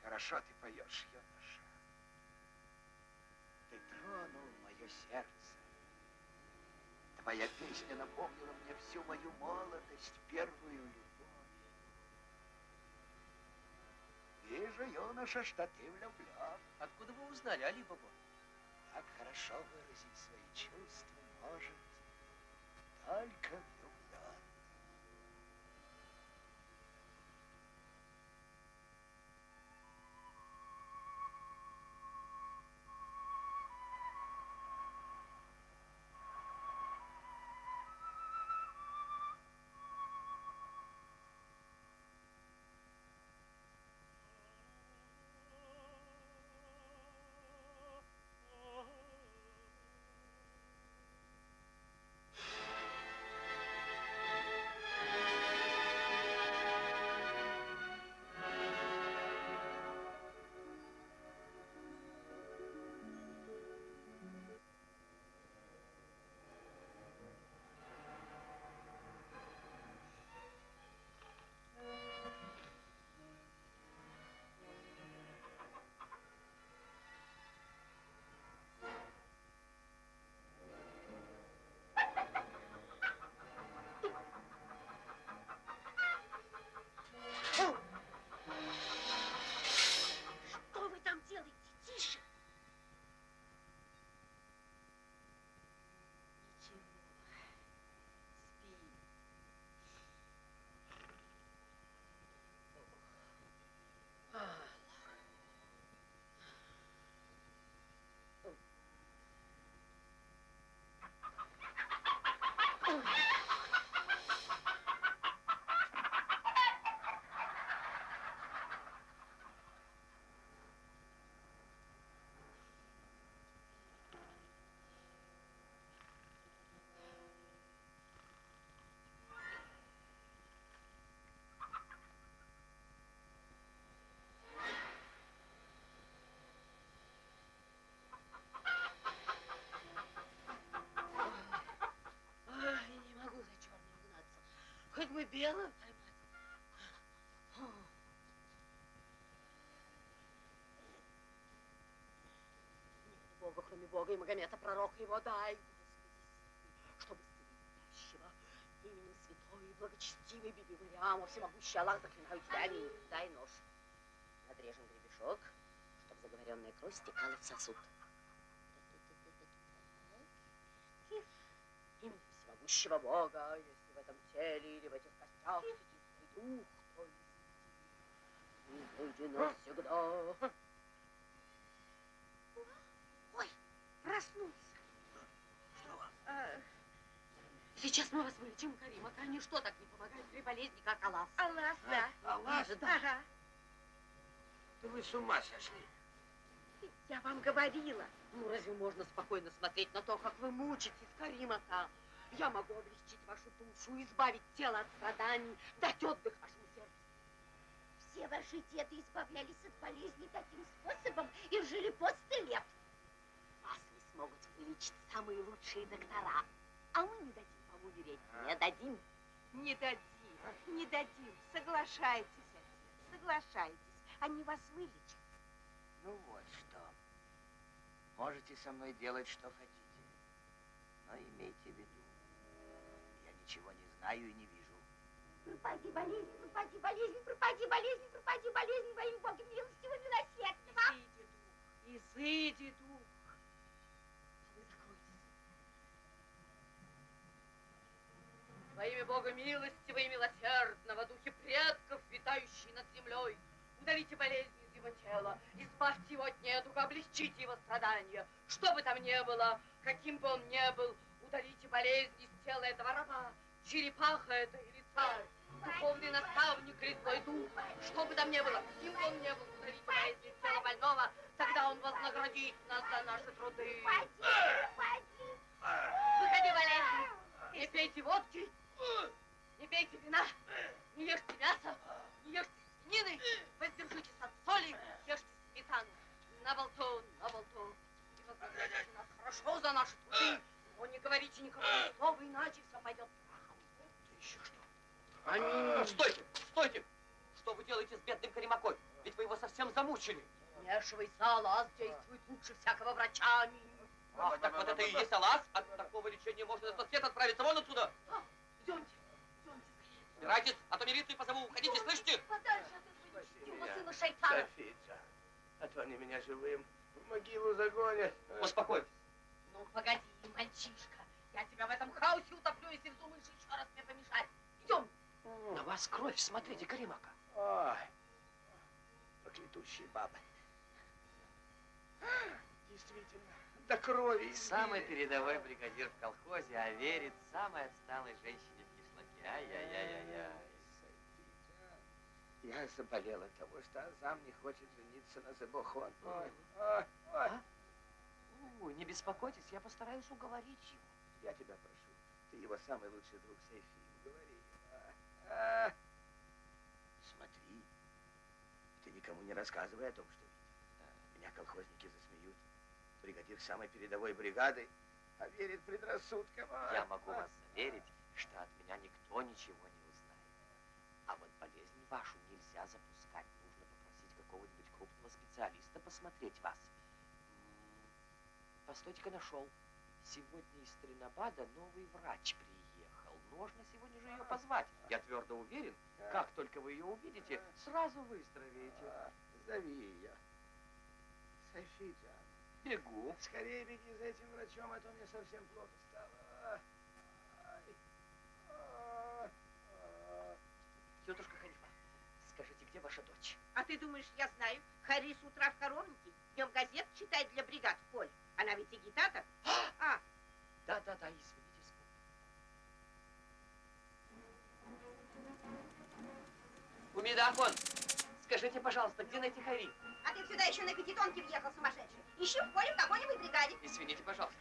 Хорошо ты поешь, юноша. Ты тронул мое сердце. Твоя песня напомнила мне всю мою молодость, первую любовь. Вижу, юноша, что ты влюблен. Откуда вы узнали, Али Баба? Так хорошо выразить свои чувства может только влюбленный. хоть бы белую поймать. Нет Бога, кроме Бога и Магомета, пророка его, дай, Господи, чтобы стыдящего именем святой и благочестивой Биби Мариама, всемогущий Аллах, заклинаю тебя, аминь. Дай нож. Надрежем гребешок, чтобы заговоренная кровь стекала в сосуд. Именем всемогущего Бога, если в этом теле или в этих костях сидит твой дух, то изыди навсегда. Ой, проснулся. Что вам? Сейчас мы вас вылечим, Карима. А ничто так не помогает при болезни, как Аллас. Аллас, да. Аллас? Да. Ага. Да вы с ума сошли. Я вам говорила. Ну, разве можно спокойно смотреть на то, как вы мучитесь, Карима-то? Я могу облегчить вашу душу, избавить тело от страданий, дать отдых вашему сердцу. Все ваши деды избавлялись от болезней таким способом и жили по 100 лет. Вас не смогут вылечить самые лучшие доктора. А мы не дадим вам умереть. Не дадим. Не дадим, не дадим. Соглашайтесь, отец, соглашайтесь. Они вас вылечат. Ну вот что. Можете со мной делать, что хотите. Но имейте в виду, я ничего не знаю и не вижу. Пропади болезнь, пропади болезнь, пропади болезнь, пропади болезнь, во имя Бога милостивого, милосердного. Изыди дух. Вы закройтесь. Во имя Бога милостивого и милосердного, духи предков, витающие над землей, удалите болезнь из его тела, избавьте его от недуга, облегчите его страдания. Что бы там ни было, каким бы он ни был, удалите болезнь из тела этого раба, черепаха это или царь, духовный наставник или злой дух, что бы там ни было, каким бы он ни был, удалите болезнь из тела больного, тогда он вознаградит нас за наши труды. Выходи, болезнь, не пейте водки, не пейте вина, не ешьте мясо, не ешьте свинины, воздержитесь от соли, ешьте сметану. На болту, на болту. И вознаградите нас хорошо за наши труды, но не говорите никому ни слова, иначе все пойдет прахом. Да еще что? Стойте, стойте! Что вы делаете с бедным Каримакой? Ведь вы его совсем замучили. Вмешивайся, Аллас действует лучше всякого врача. Аминь. Ах, так вот это и есть Аллас? От такого лечения можно на тот свет отправиться вон отсюда. Идемте, идемте. Убирайтесь, а то милицию позову. Уходите, слышите? Подальше от этого нечестивого сына шайтана. Софица, а то они меня живым в могилу загонят. Успокойтесь. Ну, погоди, мальчишка. Я тебя в этом хаосе утоплю, если вздумаешь еще раз мне помешать. Идем. На вас кровь, смотрите, Каримака. Ой, проклятущие бабы. Действительно, до крови. Самый передовой бригадир в колхозе, а верит самой отсталой женщине в кишлаке. Ай-яй-яй-яй-яй. Я заболел от того, что Азам не хочет жениться на Зебохон. Не беспокойтесь, я постараюсь уговорить его. Я тебя прошу, ты его самый лучший друг, Сейфи, уговори. Смотри, ты никому не рассказывай о том, что видишь. Меня колхозники засмеют. Бригадир самой передовой бригады, а верит предрассудкам. Я могу вас заверить, что от меня никто ничего не узнает. А вот болезнь вашу нельзя запускать. Нужно попросить какого-нибудь крупного специалиста посмотреть вас. Постойте-ка, нашел. Сегодня из Стринабада новый врач приехал. Нужно сегодня же ее позвать. Я твердо уверен, как только вы ее увидите, сразу выздоровеете. Зови ее. Софиджан. Бегу. Скорее беги за этим врачом, а то мне совсем плохо стало. Тетушка Ханифа, скажите, где ваша дочь? А ты думаешь, я знаю? Хари с утра в коровнике, днем газет читает для бригад в поле. Она ведь агитатор. Да-да-да, извините, Умидафон, скажите, пожалуйста, где найти Хари? А ты сюда еще на пятитонке въехал, сумасшедший. Ищи в поле в какой-нибудь бригаде. Извините, пожалуйста.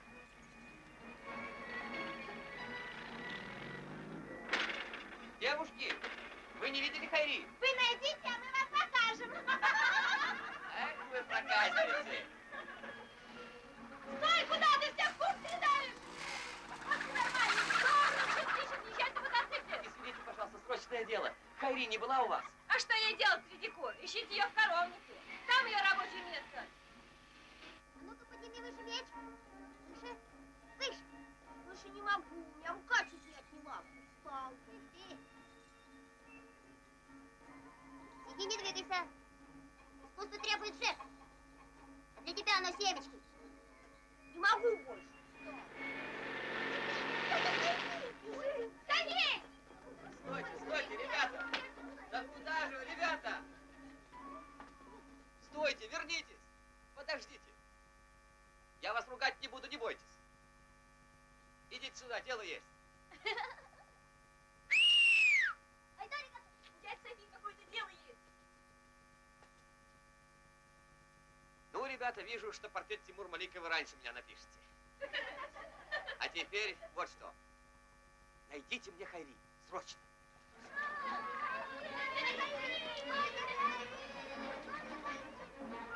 Девушки, вы не видели Хайри? Вы найдите, а мы вам покажем. Эх, вы проказницы. Стой, куда ты всех в курсе давишь? Вот нормально. Здорово, чуть тише, езжай на мотоцикле. Извините, пожалуйста, дело. Хайри не была у вас? А что ей делать среди кур? Ищите ее в коровнике. Там ее рабочее место. А ну-ка подними выше меч. Выше. Выше. Выше не могу. У меня рука чуть снять не могу. Встал. Сиди. Сиди, не двигайся. Искусство требует жест. А для тебя оно семечки. Не могу больше. Скорей! Стойте, стойте, ребята! Да куда же, ребята? Стойте, вернитесь! Подождите! Я вас ругать не буду, не бойтесь. Идите сюда, дело есть. Айда, ребята, у дядь Софи какое-то дело есть. Ну, ребята, вижу, что портрет Тимура Маликова раньше меня напишите. А теперь вот что. Найдите мне Хайри. Срочно.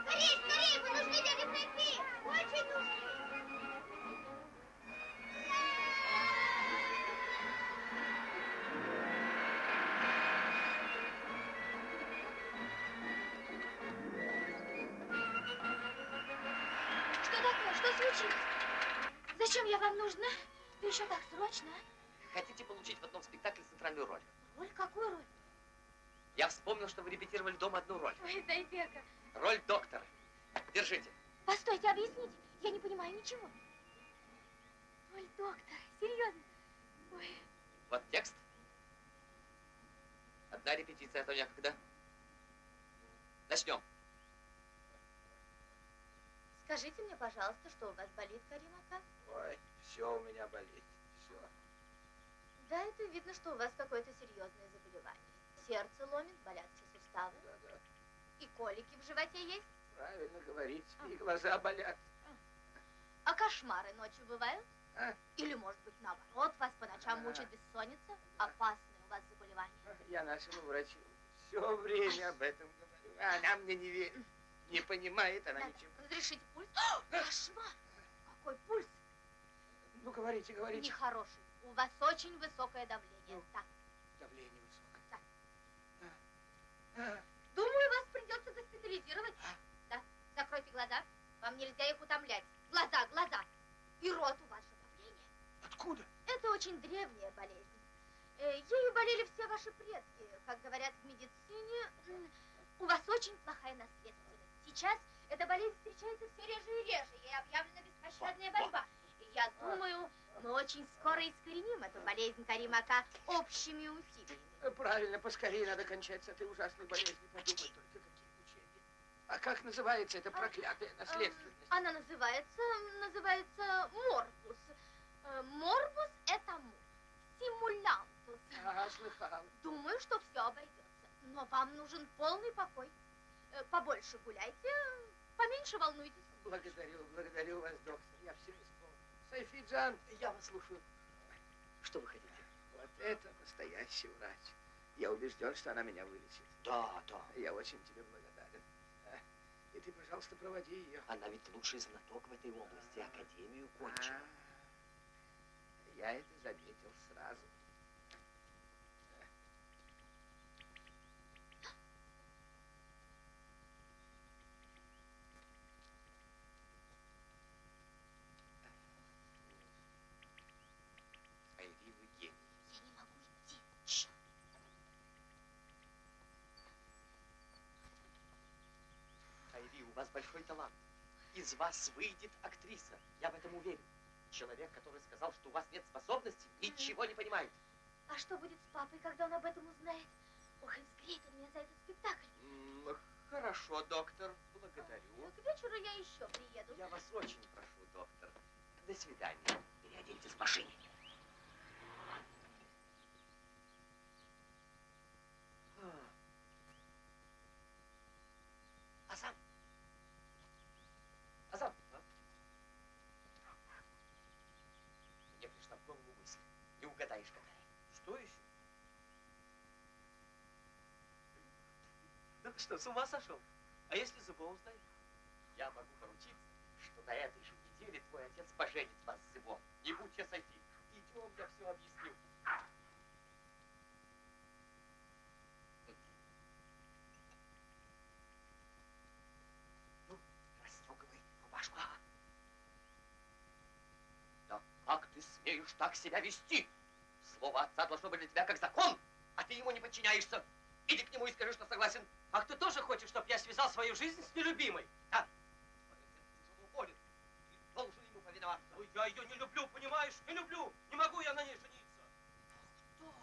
Скорей, скорей, мы нужны дяде Софи. Очень нужны. Что такое? Что случилось? Зачем я вам нужна? Ты еще так срочно, а? Хотите получить в одном спектакле центральную роль? Роль? Какую роль? Я вспомнил, что вы репетировали дома одну роль. Ой, дай-ка. Роль доктора. Держите. Постойте, объясните. Я не понимаю ничего. Роль доктора. Серьезно? Ой. Вот текст. Одна репетиция, а то некогда. Начнем. Скажите мне, пожалуйста, что у вас болит, Каримака? Ой, все у меня болит. Все. Да, это видно, что у вас какое-то серьезное заболевание. Сердце ломит, болят все суставы. Да. И колики в животе есть. Правильно говорите. И глаза болят. А кошмары ночью бывают? А? Или, может быть, наоборот, вас по ночам мучит бессонница? Опасное у вас заболевание. Я нашему врачу все время об этом говорю. А она мне не верит. Не понимает она ничего. Разрешите пульс? О, кошмар! Какой пульс? Ну, говорите, говорите. Нехороший. У вас очень высокое давление. Да. Давление высокое. Да. Думаю, вас придется госпитализировать. Да. Закройте глаза. Вам нельзя их утомлять. Глаза, глаза. И рот у вас же давление. Откуда? Это очень древняя болезнь. Ею болели все ваши предки. Как говорят в медицине, у вас очень плохая наследственность. Сейчас эта болезнь встречается все реже и реже. Ей объявлена беспощадная борьба. И я думаю, мы очень скоро искореним эту болезнь Каримака общими усилиями. Правильно, поскорее надо кончать с этой ужасной болезнью. Подумай только, какие мучения. А как называется эта проклятая наследственность? Она называется морбус. Морбус – это мур. Симулянтус. Ага, слыхал. Думаю, что все обойдется. Но вам нужен полный покой. Побольше гуляйте, поменьше волнуйтесь. Благодарю вас, доктор. Я все исполнил. Сайфиджан, я вас слушаю. Что вы хотите? Вот это настоящий врач. Я убежден, что она меня вылечит. Да. Я очень тебе благодарен. И ты, пожалуйста, проводи ее. Она ведь лучший знаток в этой области, академию кончила. Я это заметил сразу. Хайри, вы гений. Я не могу идти. Тш. Хайри, у вас большой талант. Из вас выйдет актриса. Я в этом уверен. Человек, который сказал, что у вас нет способностей, ничего не понимает. А что будет с папой, когда он об этом узнает? Ох, и взгреет он меня за этот спектакль. Хорошо, доктор. Благодарю. К вечеру я еще приеду. Я вас очень прошу, доктор. До свидания. Переоденьтесь в машине. Азам. Азам. Мне пришла в голову мысль. Не угадаешь, какая. Что еще? Да ты что, с ума сошел? А если Зыбо узнает? Я могу поручиться, что на этой же неделе твой отец поженит вас с Зыбом. Не будь я Софи. Идем, я все объясню. смеешь так себя вести? Слово отца должно быть для тебя как закон, а ты ему не подчиняешься. Иди к нему и скажи, что согласен. Ах, ты тоже хочешь, чтобы я связал свою жизнь с нелюбимой? Да. Твое сердце уходит. Ты должен ему повиноваться. Ну, я ее не люблю, понимаешь? Не люблю. Не могу я на ней жениться. Что?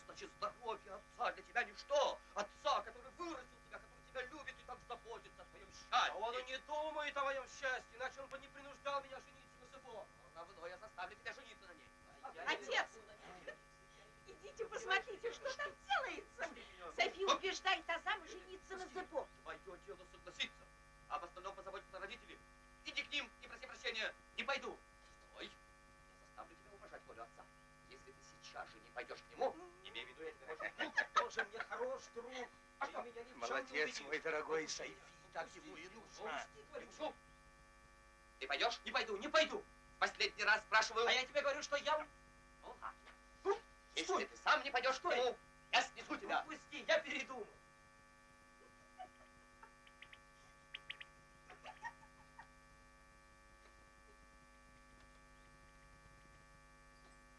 Значит, здоровье отца для тебя ничто. Отца, который вырастил тебя, который тебя любит и так заботится о твоем счастье. А он и не думает о моем счастье, иначе он бы не принуждал меня жениться на Зебо. Равно я заставлю тебя жениться на ней. Отец, идите посмотрите, что там делается. Софи убеждает Азама жениться на Зебо. Твое дело согласиться. Об остальном позаботятся родители. Иди к ним и проси прощения. Не пойду. Стой. Я заставлю тебя уважать волю отца. Если ты сейчас же не пойдешь к нему, имей в виду, я тебе хороший друг. Тоже мне хорош друг. Ты меня ни в чем не Молодец, убедишь. мой дорогой Сайфи. Так ему и нужно. Ты пойдешь? Не пойду, не пойду. Последний раз спрашиваю. А я тебе говорю, что я... Ну ладно. Если ты сам не пойдешь к нему, я снесу тебя. Ну, пусти, я передумал.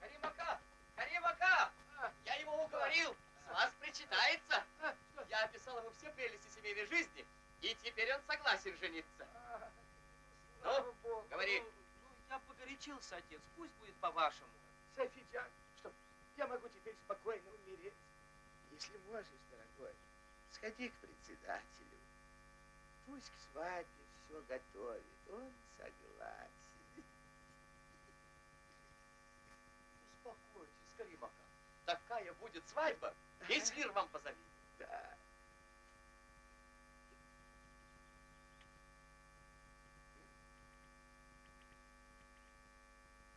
Каримака! Каримака! Я его уговорил. С вас причитается. Я описал ему все прелести семейной жизни, и теперь он согласен жениться. Ну, говори. Ну, я погорячился, отец. Пусть будет по-вашему. Софиджан, что я могу теперь спокойно умереть. Если можешь, дорогой, сходи к председателю. Пусть к свадьбе все готовит. Он согласен. Успокойтесь, Каримака. Такая будет свадьба. Весь мир вам позовет. Да.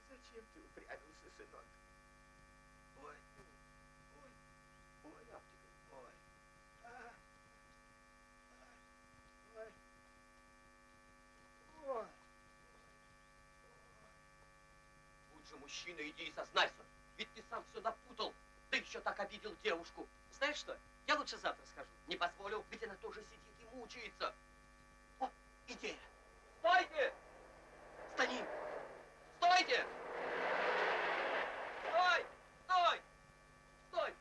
Зачем ты упрямился, сынок? Ой, ой, ой, ой, ой, ой. Будь же мужчина, иди и сознайся. Ведь ты сам все напутал. Ты еще так обидел девушку. Знаешь что? Я лучше завтра скажу. Не позволю, ведь она тоже сидит и мучается. О, идея. Стойте! Стани! Стойте! Стой! Стой! Стой!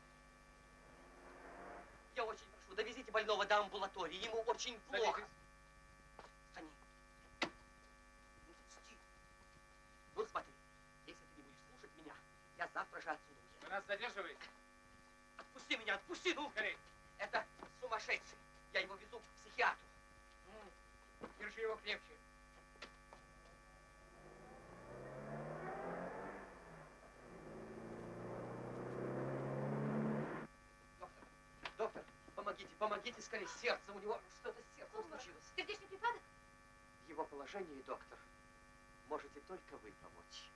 Я очень прошу, довезите больного до амбулатории. Ему очень плохо. Стани. Ну, пусти. Ну, смотри. Если ты не будешь слушать меня, я завтра же отсюда уеду. Вы нас задерживаете? Отпусти меня, отпусти, ну! Скорей. Это сумасшедший. Я его везу к психиатру. Держи его крепче. Доктор, доктор, помогите, помогите скорее. Сердце у него, что-то с сердцем случилось. Сердечный припадок? В его положении, доктор, можете только вы помочь.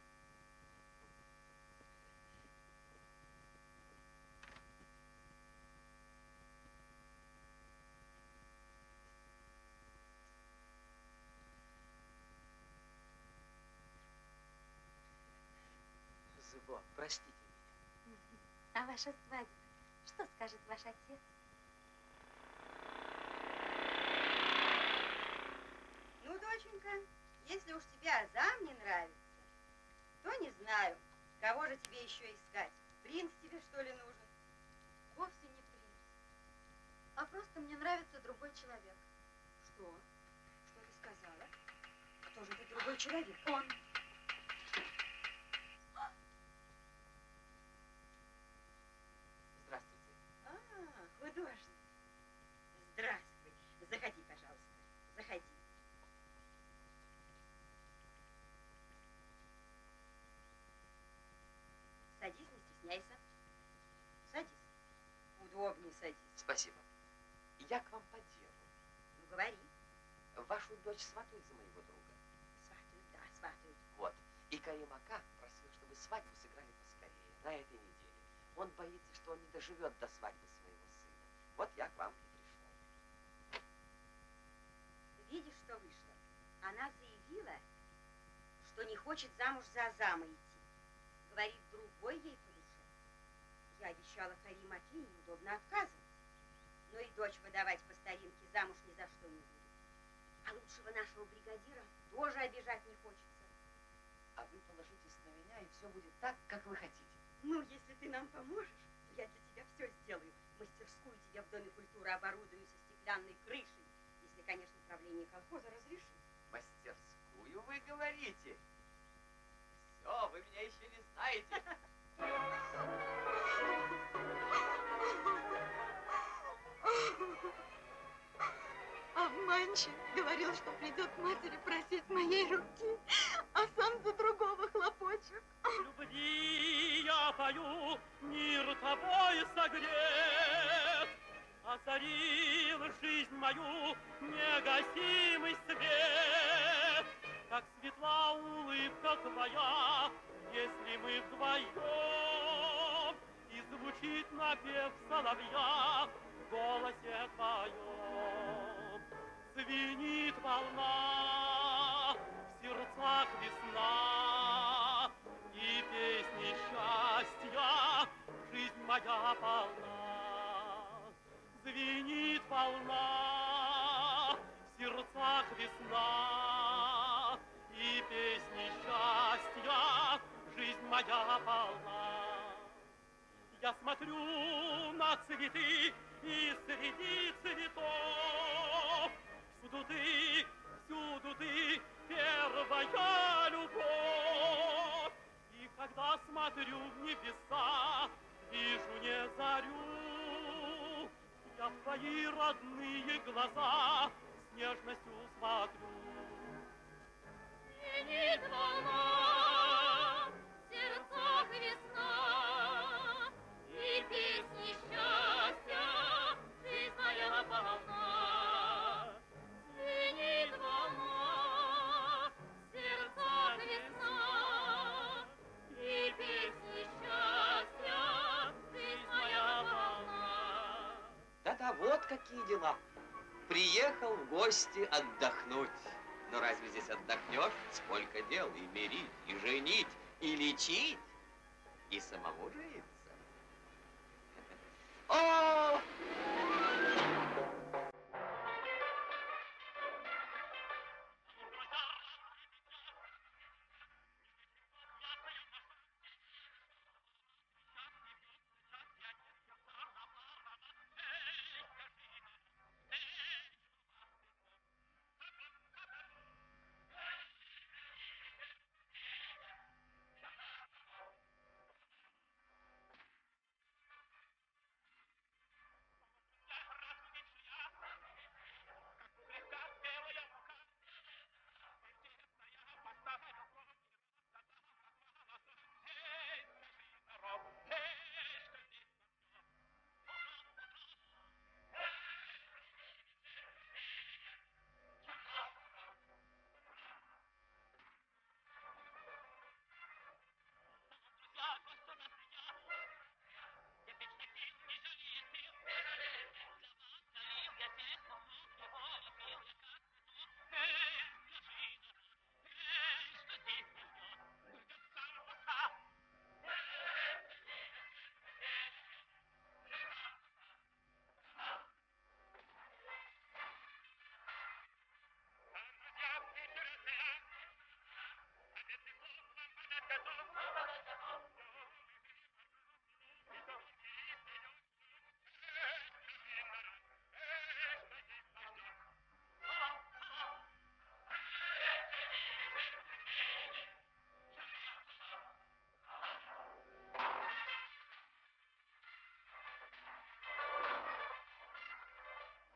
Зыбо, простите меня. А ваша свадьба? Что скажет ваш отец? Ну, доченька, если уж тебе Азам не нравится, то не знаю, кого же тебе еще искать. Принц тебе, что ли, нужен? Вовсе не принц. А просто мне нравится другой человек. Что? Что ты сказала? Кто же этот другой человек? Он. Здравствуйте. Художник. Здравствуй. Заходи, пожалуйста. Заходи. Садись, не стесняйся. Садись. Удобнее садись. Спасибо. Я к вам по делу. Ну, говори. Вашу дочь сватают за моего друга. Сватают, да, сватают. Вот. И Каримака просил, чтобы свадьбу сыграли поскорее, на этой неделе. Он боится, что он не доживет до свадьбы своего сына. Вот я к вам и пришел. Видишь, что вышло? Она заявила, что не хочет замуж за Азама идти. Говорит, другой ей по душе. Я обещала Каримаке неудобно отказывать. Но и дочь выдавать по старинке замуж ни за что не будет. А лучшего нашего бригадира тоже обижать не хочется. А вы положитесь на меня, меня, и все будет так, как вы хотите. Ну, если ты нам поможешь, то я для тебя все сделаю. Мастерскую тебе в Доме культуры оборудую со стеклянной крышей, если, конечно, правление колхоза разрешит. Мастерскую вы говорите? Все, вы меня еще не знаете. Обманщик говорил, что придет к матери просить моей руки, а сам за другого хлопочет. Любви я пою, мир тобой согрет, озарил жизнь мою негасимый свет. Как светла улыбка твоя, если мы вдвоем, и звучит напев соловья в голосе твоем. Звенит волна, в сердцах весна, и песни счастья жизнь моя полна. Звенит волна, в сердцах весна, и песни счастья жизнь моя полна. Я смотрю на цветы, и среди цветов всюду ты, первая любовь. И когда смотрю в небеса, вижу не зарю, я в твои родные глаза с нежностью смотрю. Звенит волна, в сердцах весна, и песни счастья жизнь моя полна. Звенит волна, в сердцах весна, и песни счастья жизнь моя полна. Да-да, вот какие дела. Приехал в гости отдохнуть. Но разве здесь отдохнешь? Сколько дел и мирить, и женить, и лечить, и самому житься. О!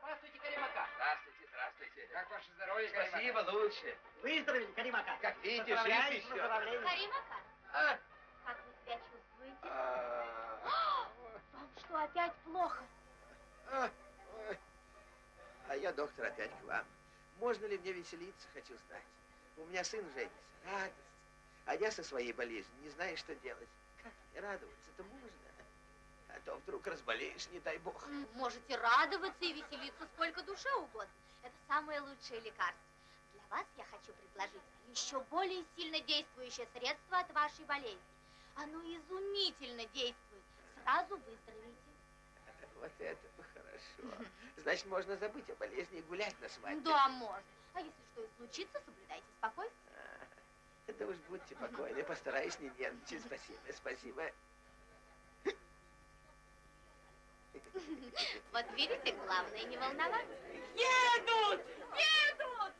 Здравствуйте, Каримака. Здравствуйте, здравствуйте. Как ваше здоровье, Спасибо, Каримака? лучше. Выздоровели, Каримака. Как видите, Поздравляю жив с еще. выздоровлением. Каримака, А? как вы себя чувствуете? А, Вам что, опять плохо? Ой. А я, доктор, опять к вам. Можно ли мне веселиться, хочу знать. У меня сын женится, радость. А я со своей болезнью не знаю, что делать. Как мне радоваться-то можно? А то вдруг разболеешь, не дай бог. Можете радоваться и веселиться сколько душе угодно. Это самое лучшее лекарство. Для вас я хочу предложить еще более сильно действующее средство от вашей болезни. Оно изумительно действует. Сразу выздоровеете. Вот это хорошо. Значит, можно забыть о болезни и гулять на свадьбе. Да, можно. А если что и случится, соблюдайте спокойствие. Да уж будьте покойны, постараюсь не нервничать. Спасибо, спасибо. Вот видите, главное не волноваться. Едут! Едут!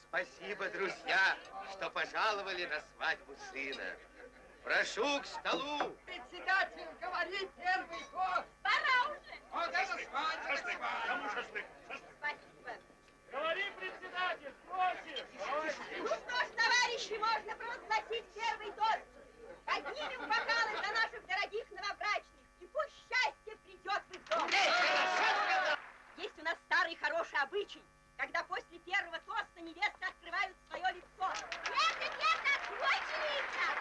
Спасибо, друзья, что пожаловали на свадьбу сына. Прошу к столу. Председатель, говори первый тост. Пора уже. Вот это свадьба. Кому шашлык? Спасибо. Говори, председатель, просим. Ну что ж, товарищи, можно провозгласить первый тост. Поднимем бокалы за наших дорогих новобрачных. И пусть счастье придет в их дом. Есть у нас старый хороший обычай, когда после первого тоста невесты открывают свое лицо.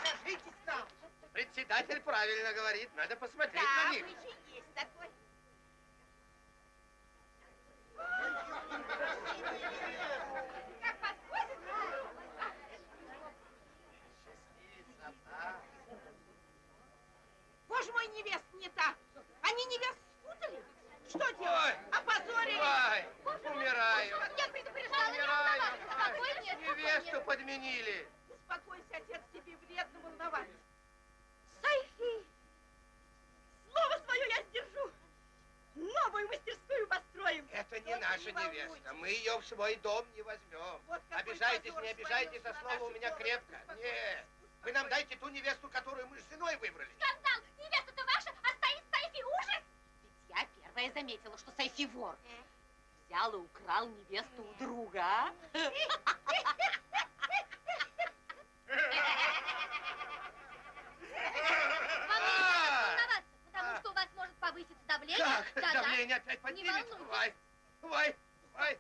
Покажитесь нам. Председатель правильно говорит, надо посмотреть Да, на них. обычай есть такой. Как подходит? Боже мой, невест не та. Они невест спутали. Что делать? Опозорили. Ой, умираю. Я предупреждала, не Умираю. волноваться. Спокойнее, Невесту подменили. Успокойся, отец, тебе вредно волноваться. Сайфи! Слово свое я сдержу. Новую мастерскую построим. Это не наша невеста. Мы ее в свой дом не возьмем. Вот какой Обижайтесь, позор не обижайтесь, а свалился на слово у наши меня головы. крепко. Нет. Вы нам дайте ту невесту, которую мы с женой выбрали. Скандал! Невеста-то ваша, а стоит Сайфи, ужас! Ведь я первая заметила, что Сайфи вор. Взял и украл невесту у друга, а? Вам не волноваться, потому что у вас может повыситься давление. Как? Да-да. Давление опять поднимется? волнуйтесь. Давай, давай, давай.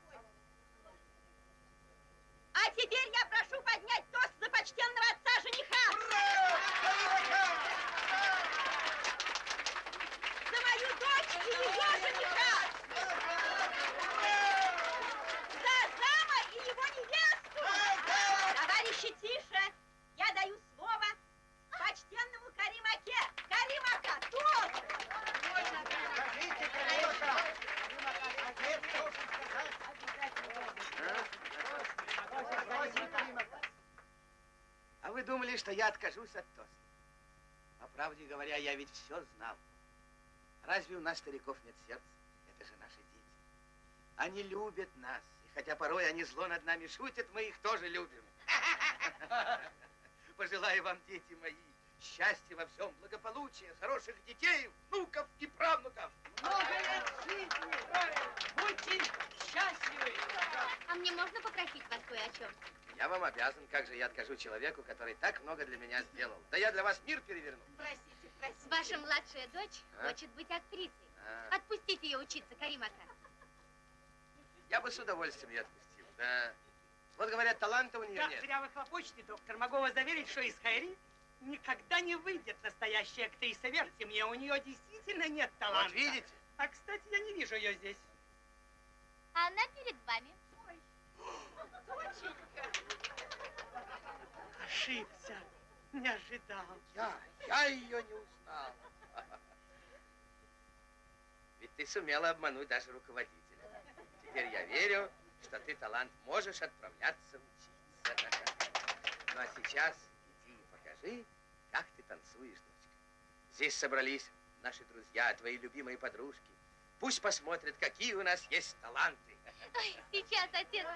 что я откажусь от тоста. По правде говоря, я ведь все знал. Разве у нас, стариков, нет сердца? Это же наши дети. Они любят нас. И хотя порой они зло над нами шутят, мы их тоже любим. Пожелаю вам, дети мои, счастья во всем, благополучия, хороших детей, внуков и правнуков. Много лет жизни! Будьте счастливы! А мне можно попросить вас кое о чем? Я вам обязан, как же я откажу человеку, который так много для меня сделал. Да я для вас мир переверну. Простите, простите. Ваша младшая дочь хочет быть актрисой. Отпустите ее учиться, Каримака. Я бы с удовольствием ее отпустил. Да. Вот говорят, таланта у нее Да, нет. зря вы хлопочете, доктор. Могу вас заверить, что из Хайри никогда не выйдет настоящая актриса. Верьте мне, у нее действительно нет таланта. Вот видите? А, кстати, я не вижу ее здесь. Она перед вами. Доченька. Ошибся. Не ожидал. Я ее не узнал. Ведь ты сумела обмануть даже руководителя. Теперь я верю, что ты талант можешь отправляться учиться. Ну а сейчас иди и покажи, как ты танцуешь, дочка. Здесь собрались наши друзья, твои любимые подружки. Пусть посмотрят, какие у нас есть таланты. Ой, сейчас, отец.